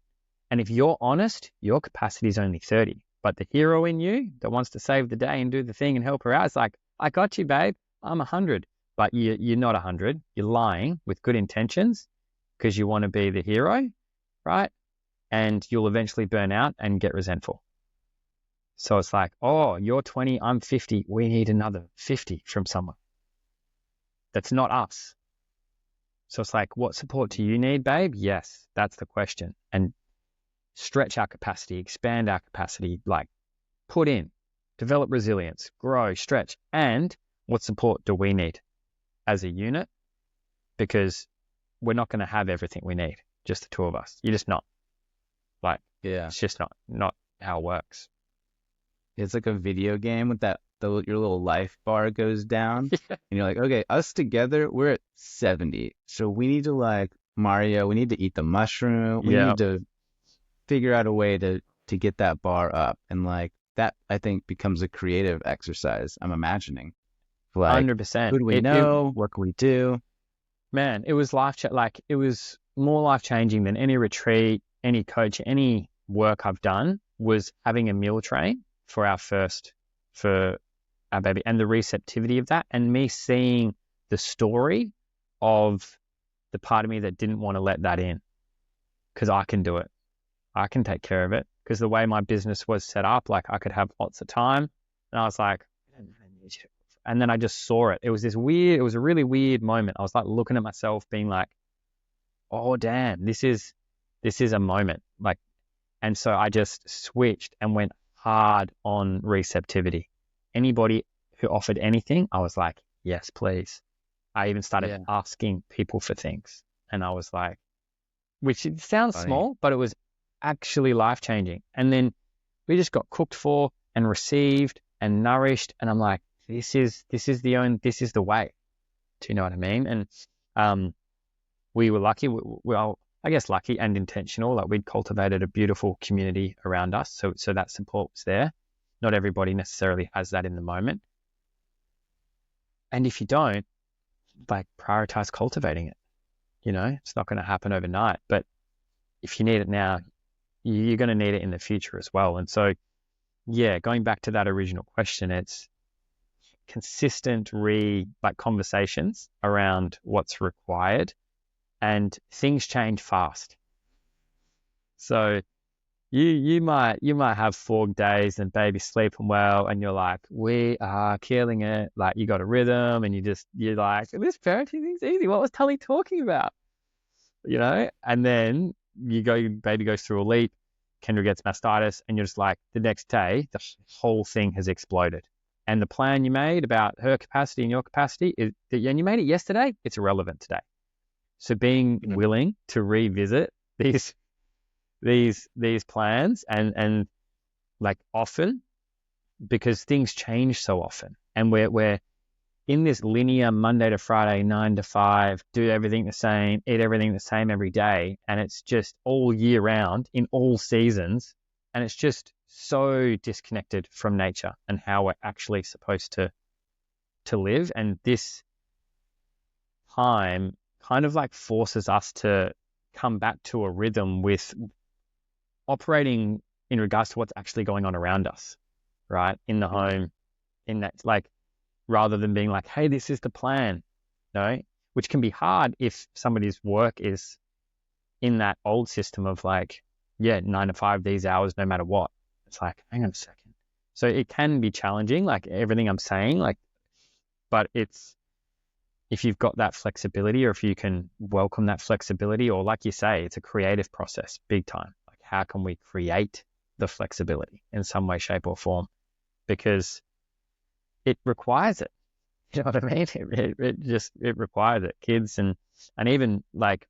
And if you're honest, your capacity is only 30. But the hero in you that wants to save the day and do the thing and help her out, it's like, I got you, babe. I'm 100. But you're not 100. You're lying with good intentions because you want to be the hero, right? And you'll eventually burn out and get resentful. So it's like, oh, you're 20, I'm 50. We need another 50 from someone. That's not us. So it's like, what support do you need, babe? Yes, that's the question. And stretch our capacity, expand our capacity, like put in, develop resilience, grow, stretch. And what support do we need as a unit? Because we're not going to have everything we need, just the two of us. You're just not. It's just not how it works. It's like a video game with your little life bar goes down, and you're like, okay, us together, we're at 70. So we need to, like Mario, we need to eat the mushroom. We need to figure out a way to get that bar up. And like that, I think, becomes a creative exercise, I'm imagining. Like, 100%. Who do we know? What can we do? Man, it was it was more life-changing than any retreat, any coach, any work I've done was having a meal train for our baby, and the receptivity of that, and me seeing the story of the part of me that didn't want to let that in, because I can do it. I can take care of it, because the way my business was set up, like I could have lots of time, and I was like, and then I just saw it. It was a really weird moment. I was like looking at myself being like, oh damn, this is a moment. Like, and so I just switched and went hard on receptivity. Anybody who offered anything, I was like, yes, please. I even started asking people for things. And I was like, which it sounds small, but it was actually life-changing. And then we just got cooked for and received and nourished. And I'm like, this is the way. Do you know what I mean? And we were lucky. Well, I guess lucky and intentional. Like we'd cultivated a beautiful community around us. So that support was there. Not everybody necessarily has that in the moment. And if you don't, like prioritize cultivating it. It's not going to happen overnight, but if you need it now, you're going to need it in the future as well. And so, yeah, going back to that original question, it's consistent conversations around what's required, and things change fast. So you might have 4 days and baby sleeping well, and you're like, we are killing it. Like you got a rhythm, and you're like, this parenting thing's easy. What was Tully talking about? And then baby goes through a leap, Kendra gets mastitis, and you're just like, the next day, the whole thing has exploded. And the plan you made about her capacity and your capacity, and you made it yesterday, it's irrelevant today. So being willing to revisit these plans and like often, because things change so often, and we're in this linear Monday to Friday, 9 to 5, do everything the same, eat everything the same every day. And it's just all year round in all seasons. And it's just so disconnected from nature and how we're actually supposed to live. And this time kind of like forces us to come back to a rhythm with operating in regards to what's actually going on around us, right? In the home, in that, like, rather than being like, hey, this is the plan, which can be hard if somebody's work is in that old system of like, 9 to 5, these hours, no matter what. It's like, hang on a second. So it can be challenging, like everything I'm saying, like, but it's, if you've got that flexibility, or if you can welcome that flexibility, or like you say, it's a creative process, big time. Like, how can we create the flexibility in some way, shape, or form? Because it requires it. You know what I mean? It requires it. Kids and even like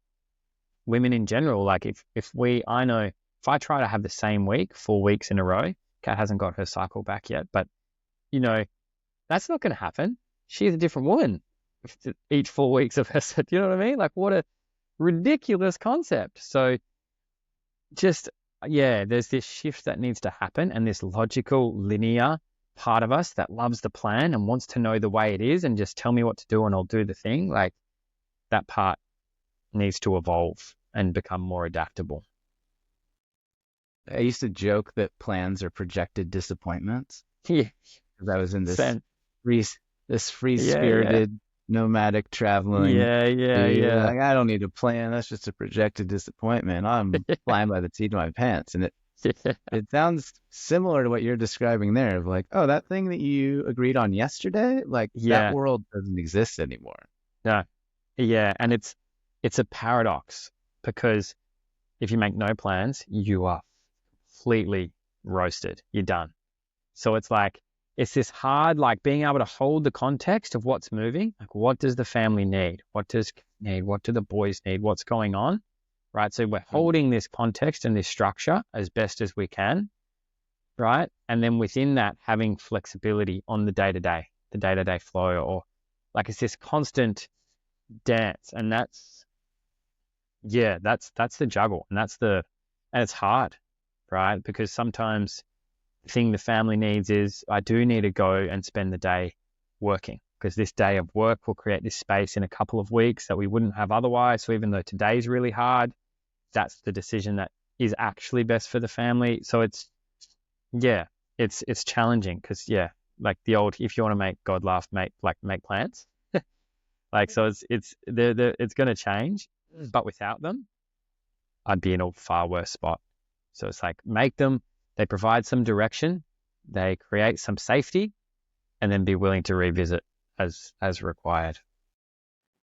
women in general. Like if I try to have the same week 4 weeks in a row, Kat hasn't got her cycle back yet, but that's not going to happen. She's a different woman each 4 weeks of her. You know what I mean? Like, what a ridiculous concept. So just, there's this shift that needs to happen, and this logical, linear part of us that loves the plan and wants to know the way it is and just tell me what to do and I'll do the thing. Like, that part needs to evolve and become more adaptable. I used to joke that plans are projected disappointments. Yeah. Because I was in this free-spirited nomadic traveling. Yeah. Like, I don't need a plan. That's just a projected disappointment. I'm flying by the seat of my pants. And it sounds similar to what you're describing there, of like, oh, that thing that you agreed on yesterday, like that world doesn't exist anymore. No. Yeah. And it's a paradox, because if you make no plans, you are completely roasted. You're done. So it's like, it's this hard, like being able to hold the context of what's moving. Like, what does the family need? What does need? What do the boys need? What's going on? Right. So we're holding this context and this structure as best as we can. Right. And then within that, having flexibility on the day-to-day flow, or like, it's this constant dance. And that's the juggle. And and it's hard, right? Because sometimes the thing the family needs is, I do need to go and spend the day working, because this day of work will create this space in a couple of weeks that we wouldn't have otherwise. So even though today's really hard, that's the decision that is actually best for the family. So it's challenging, because like the old, if you want to make God laugh, make plans. Like, so it's going to change, but without them, I'd be in a far worse spot. So it's like, make them, they provide some direction, they create some safety, and then be willing to revisit as required.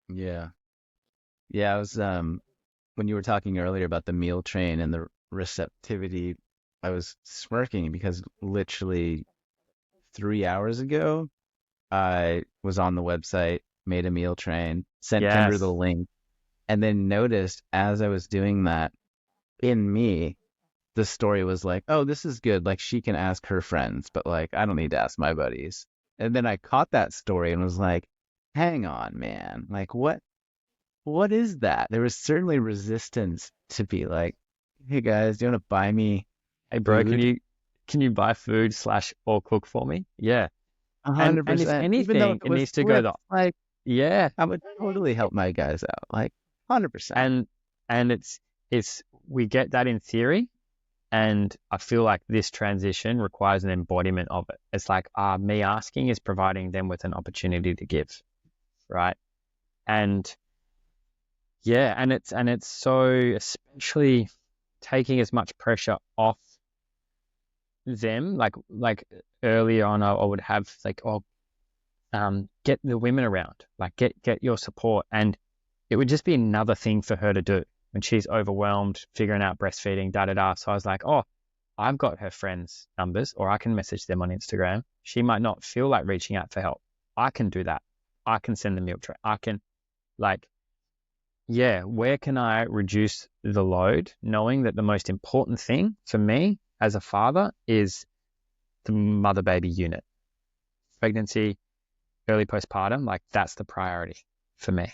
Yeah. I was when you were talking earlier about the meal train and the receptivity, I was smirking because literally 3 hours ago, I was on the website, made a meal train, sent Kendra the link, and then noticed as I was doing that, in me, the story was like, oh, this is good. Like, she can ask her friends, but like, I don't need to ask my buddies. And then I caught that story and was like, hang on, man. Like, what what is that? There was certainly resistance to be like, hey guys, do you want to buy me Hey bro, food? can you buy food slash or cook for me? Yeah. And if 100%. Even though anything, it it was needs to go flipped, the like yeah. I would totally help my guys out, like 100%. And it's we get that in theory, and I feel like this transition requires an embodiment of it. It's like me asking is providing them with an opportunity to give, right? And yeah, and it's so, especially taking as much pressure off them. Like early on, I would have like, get the women around, like get your support, and it would just be another thing for her to do when she's overwhelmed figuring out breastfeeding, da da da. So I was like, oh, I've got her friends' numbers, or I can message them on Instagram. She might not feel like reaching out for help. I can do that. I can send the milk tray. I can, like, yeah, where can I reduce the load, knowing that the most important thing for me as a father is the mother baby unit, pregnancy, early postpartum, like that's the priority for me.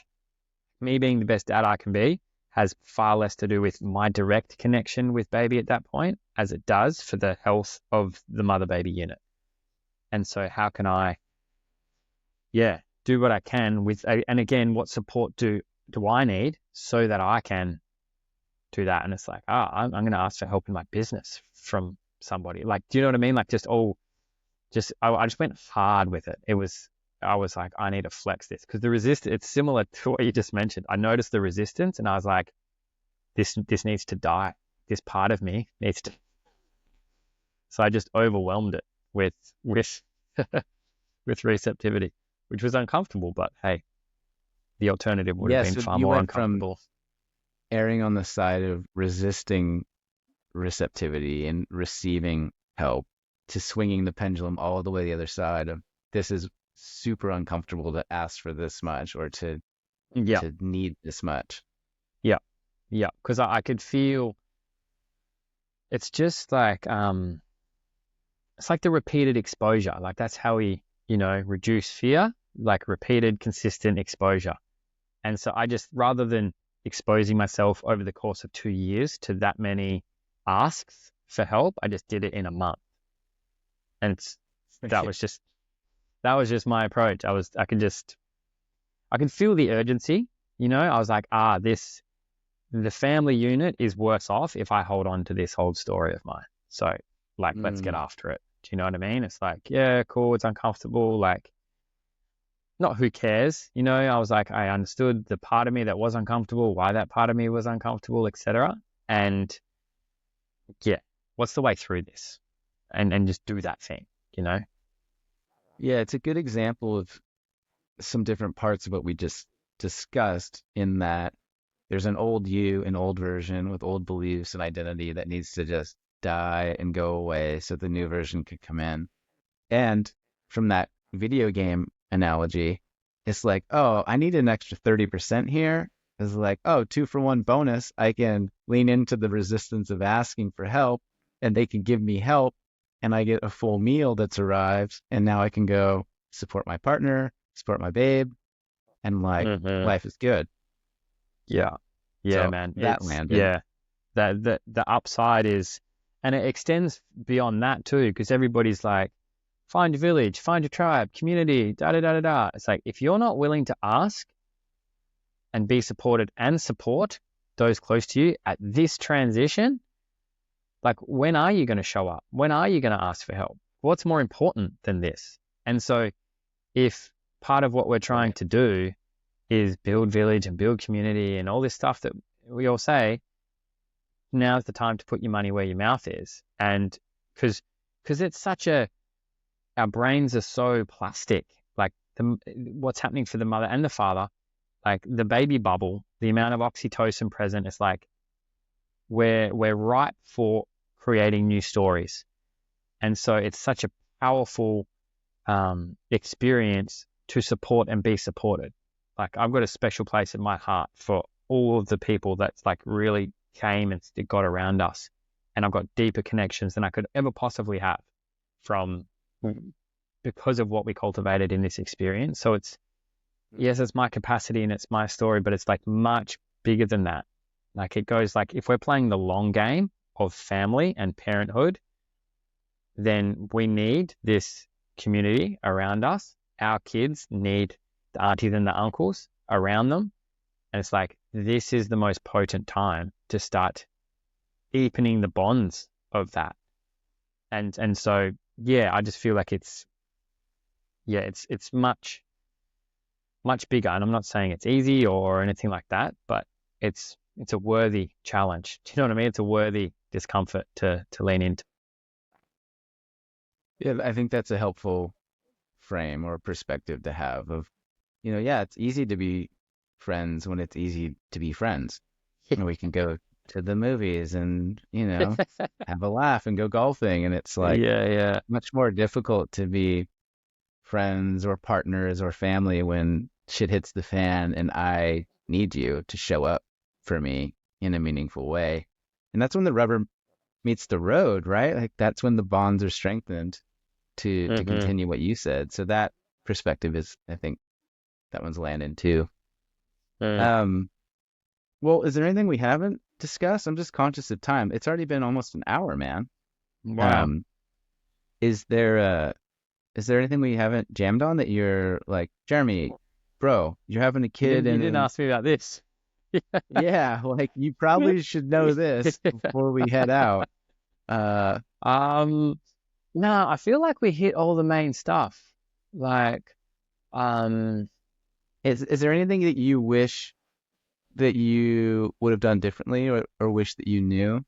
Me being the best dad I can be has far less to do with my direct connection with baby at that point as it does for the health of the mother baby unit. And so how can I, yeah, do what I can with, and again, what support do I need so that I can do that? And it's like, I'm going to ask for help in my business from somebody. Like, do you know what I mean? Like I just went hard with it. I was like, I need to flex this because the it's similar to what you just mentioned. I noticed the resistance and I was like, this needs to die. This part of me needs to. So I just overwhelmed it with with receptivity, which was uncomfortable. But hey, the alternative would have Yeah, been so far you more went from uncomfortable. erring on the side of resisting receptivity and receiving help to swinging the pendulum all the way the other side of this is super uncomfortable to ask for this much or Yeah, to need this much. yeah, yeah. Because I could feel it's just like it's like the repeated exposure. Like that's how we, reduce fear, like repeated, consistent exposure. And so I just, rather than exposing myself over the course of 2 years to that many asks for help, I just did it in a month. And that was just, that was just my approach. I could feel the urgency, I was like, the family unit is worse off if I hold on to this whole story of mine. So like, let's get Mm. after it. Do you know what I mean? It's like, yeah, cool. It's uncomfortable. Like, not who cares, I was like, I understood the part of me that was uncomfortable, why that part of me was uncomfortable, etc. And yeah, what's the way through this? And just do that thing, you know? Yeah, it's a good example of some different parts of what we just discussed in that there's an old you, an old version with old beliefs and identity that needs to just die and go away so the new version could come in. And from that video game analogy, it's like, oh, I need an extra 30% here. It's like, oh, 2-for-1 bonus. I can lean into the resistance of asking for help and they can give me help and I get a full meal that's arrived. And now I can go support my partner, support my babe, and like Hmm. life is good. Yeah. Yeah, So man. that It's, landed. yeah, that the upside is, and it extends beyond that too, because everybody's like, find your village, find your tribe, community, da da da da da. It's like, if you're not willing to ask and be supported and support those close to you at this transition, like, when are you going to show up? When are you going to ask for help? What's more important than this? And so, if part of what we're trying Right. to do is build village and build community and all this stuff that we all say, now's the time to put your money where your mouth is. And because it's such our brains are so plastic. Like what's happening for the mother and the father, like the baby bubble, the amount of oxytocin present is like we're ripe for creating new stories. And so it's such a powerful experience to support and be supported. Like I've got a special place in my heart for all of the people that's like really came and got around us. And I've got deeper connections than I could ever possibly have from because of what we cultivated in this experience. So yes, it's my capacity and it's my story, but it's like much bigger than that. Like it goes like, if we're playing the long game of family and parenthood, then we need this community around us. Our kids need the aunties and the uncles around them. And it's like, this is the most potent time to start deepening the bonds of that. And so, yeah, I just feel like it's much, much bigger. And I'm not saying it's easy or anything like that, but it's a worthy challenge. Do you know what I mean? It's a worthy discomfort to lean into. Yeah, I think that's a helpful frame or perspective to have of, yeah, it's easy to be friends when it's easy to be friends. We can go to the movies and, have a laugh and go golfing. And it's like Yeah. much more difficult to be friends or partners or family when shit hits the fan and I need you to show up for me in a meaningful way. And that's when the rubber meets the road, right? Like that's when the bonds are strengthened to Mm-hmm. continue what you said. So that perspective is, I think, that one's landing too. Mm. Um, well, is there anything we haven't discussed? I'm just conscious of time. It's already been almost an hour, man. Wow. Um, is there anything we haven't jammed on that you're like, Jeremy, bro, you're having a kid You didn't and ask me about this. yeah, like you probably should know this before we head out. Uh, Um, no, I feel like we hit all the main stuff. Like, um, is there anything that you wish that you would have done differently or wish that you knew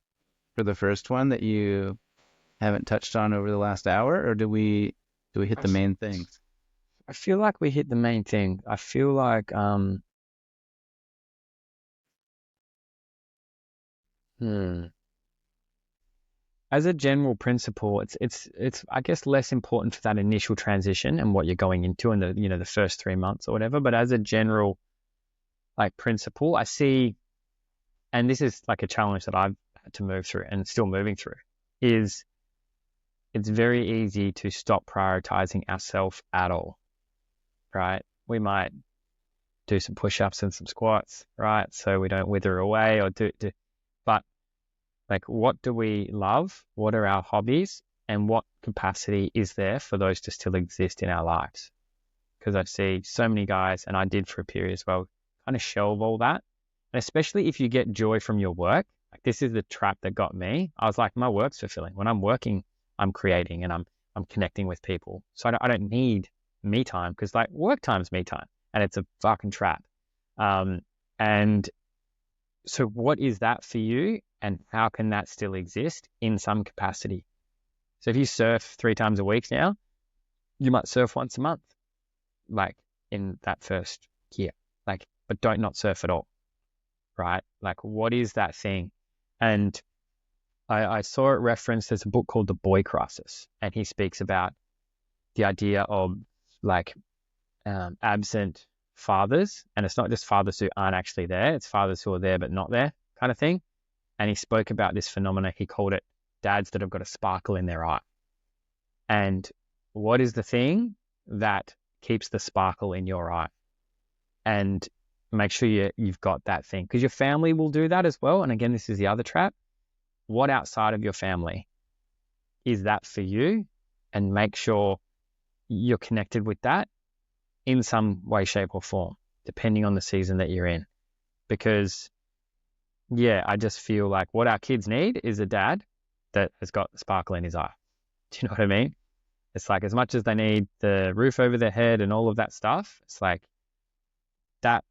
for the first one that you haven't touched on over the last hour, or do we hit I the f- main things? I feel like we hit the main thing. I feel like, hmm. As a general principle, it's I guess less important for that initial transition and what you're going into in the first 3 months or whatever. But as a general like principle, I see, and this is like a challenge that I've had to move through and still moving through, is it's very easy to stop prioritizing ourselves at all, right? We might do some push-ups and some squats, right? So we don't wither away or but like, what do we love? What are our hobbies? And what capacity is there for those to still exist in our lives? Because I see so many guys, and I did for a period as well, kind of shelve all that. And especially if you get joy from your work, like this is the trap that got me. I was like, my work's fulfilling. When I'm working, I'm creating and I'm connecting with people. So I don't need me time because like work time's me time, and it's a fucking trap. And so what is that for you, and how can that still exist in some capacity? So if you surf 3 times a week now, you might surf once a month, like in that first year, like, but don't not surf at all, right? Like, what is that thing? And I saw it referenced. There's a book called The Boy Crisis, and he speaks about the idea of like absent fathers, and it's not just fathers who aren't actually there; it's fathers who are there but not there, kind of thing. And he spoke about this phenomena. He called it dads that have got a sparkle in their eye. And what is the thing that keeps the sparkle in your eye? And make sure you've got that thing, because your family will do that as well. And again, this is the other trap. What outside of your family is that for you? And make sure you're connected with that in some way, shape, or form, depending on the season that you're in. Because, yeah, I just feel like what our kids need is a dad that has got the sparkle in his eye. Do you know what I mean? It's like, as much as they need the roof over their head and all of that stuff, it's like that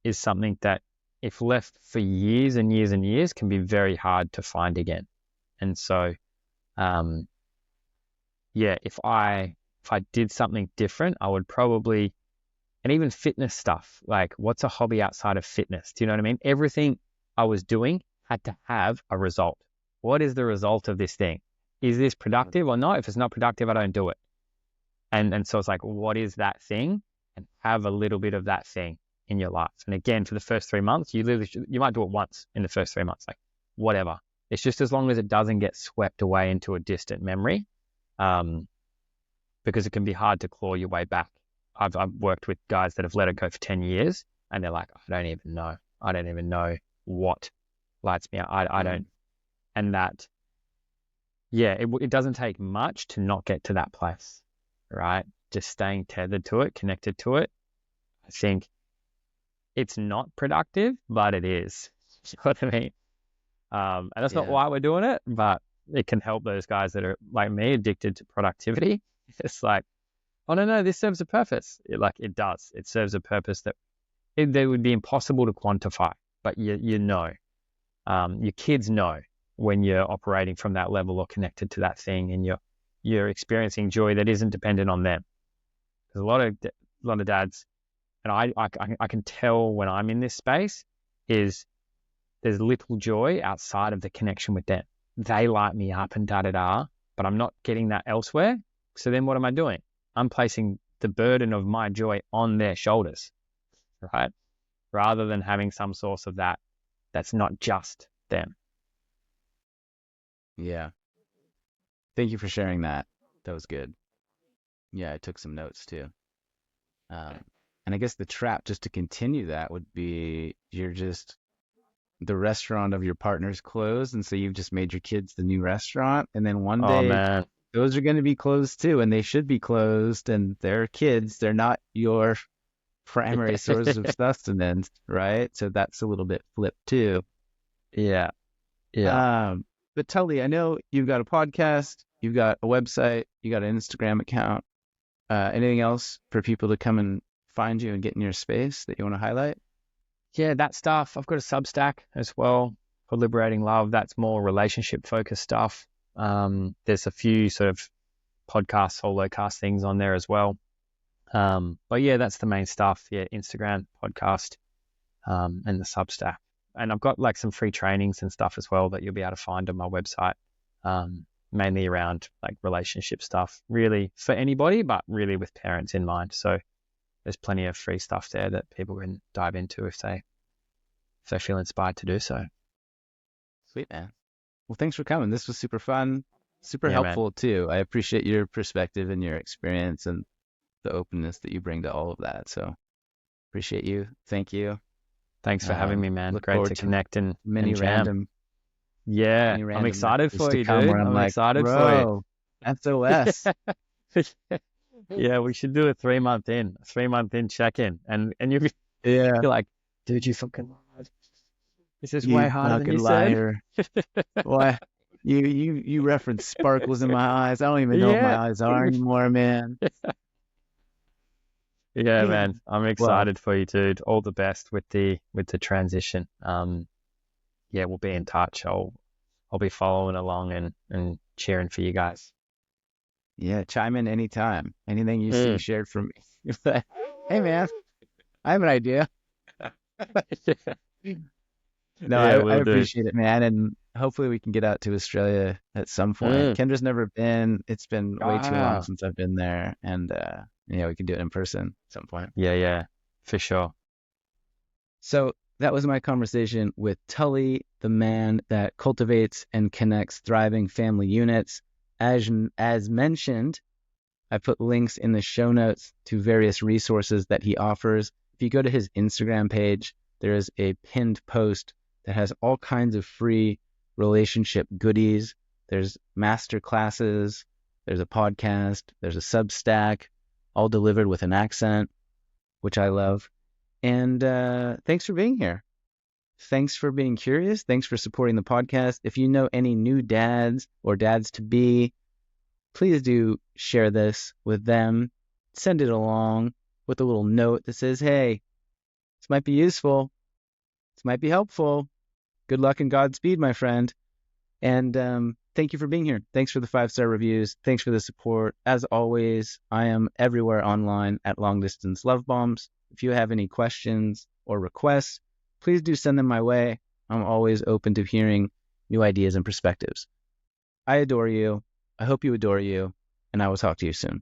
is something that, if left for years and years and years, can be very hard to find again. And so, yeah, if I did something different, I would probably, and even fitness stuff, like what's a hobby outside of fitness? Do you know what I mean? Everything I was doing had to have a result. What is the result of this thing? Is this productive or not? If it's not productive, I don't do it. And so it's like, what is that thing? And have a little bit of that thing in your life. And again, for the first 3 months, you might do it once in the first 3 months, like whatever. It's just as long as it doesn't get swept away into a distant memory, because it can be hard to claw your way back I've worked with guys that have let it go for 10 years and they're like, I don't even know what lights me up. I don't. And that, it doesn't take much to not get to that place, right? Just staying tethered to it, connected to it. I think it's not productive, but it is. You know what I mean? And that's not why we're doing it, but it can help those guys that are like me, addicted to productivity. It's like, oh, no, this serves a purpose. It does. It serves a purpose that would be impossible to quantify, but you know, your kids know when you're operating from that level or connected to that thing, and you're experiencing joy that isn't dependent on them. Because a lot of dads, and I can tell when I'm in this space, is there's little joy outside of the connection with them. They light me up and but I'm not getting that elsewhere. So then what am I doing? I'm placing the burden of my joy on their shoulders, right? Rather than having some source of that's not just them. Yeah. Thank you for sharing that. That was good. Yeah, I took some notes too. And I guess the trap, just to continue that, would be the restaurant of your partner's closed, and so you've just made your kids the new restaurant, and then one day man, those are going to be closed too, and they should be closed, and they're kids. They're not your primary source of sustenance, right? So that's a little bit flipped too. Yeah. But Tully, I know you've got a podcast, you've got a website, you got an Instagram account. Anything else for people to come and find you and get in your space that you want to highlight? Yeah, that stuff. I've got a Substack as well for Liberating Love. That's more relationship focused stuff. There's a few sort of podcast, solo cast things on there as well. But yeah, that's the main stuff. Yeah, Instagram, podcast, and the Substack. And I've got like some free trainings and stuff as well that you'll be able to find on my website. Mainly around like relationship stuff, really for anybody, but really with parents in mind. So there's plenty of free stuff there that people can dive into if they feel inspired to do so. Sweet, man. Well, thanks for coming. This was super fun, super helpful too. I appreciate your perspective and your experience and the openness that you bring to all of that. So appreciate you. Thank you. Thanks for having me, man. Great to connect and many jam. Random. Yeah, I'm excited for you, dude. I'm like, excited for you. SOS. Yeah, we should do a 3-month in check-in, and you're like, dude, you fucking lied. This is way harder than you liar. Said. Why? You reference sparkles in my eyes. I don't even know what my eyes are anymore, man. Yeah, man. I'm excited for you, dude. All the best with the transition. Yeah, we'll be in touch. I'll be following along and cheering for you guys. Yeah, chime in anytime. Anything you see shared from me. Hey, man, I have an idea. No, I appreciate it, man. And hopefully we can get out to Australia at some point. Kendra's never been. It's been way too long since I've been there. And we can do it in person at some point. Yeah, for sure. So that was my conversation with Tully, the man that cultivates and connects thriving family units. As mentioned, I put links in the show notes to various resources that he offers. If you go to his Instagram page, there is a pinned post that has all kinds of free relationship goodies. There's master classes, there's a podcast, there's a Substack, all delivered with an accent, which I love. And thanks for being here. Thanks for being curious. Thanks for supporting the podcast. If you know any new dads or dads-to-be, please do share this with them. Send it along with a little note that says, hey, this might be useful. This might be helpful. Good luck and Godspeed, my friend. And thank you for being here. Thanks for the 5-star reviews. Thanks for the support. As always, I am everywhere online at Long Distance Love Bombs. If you have any questions or requests, please do send them my way. I'm always open to hearing new ideas and perspectives. I adore you. I hope you adore you. And I will talk to you soon.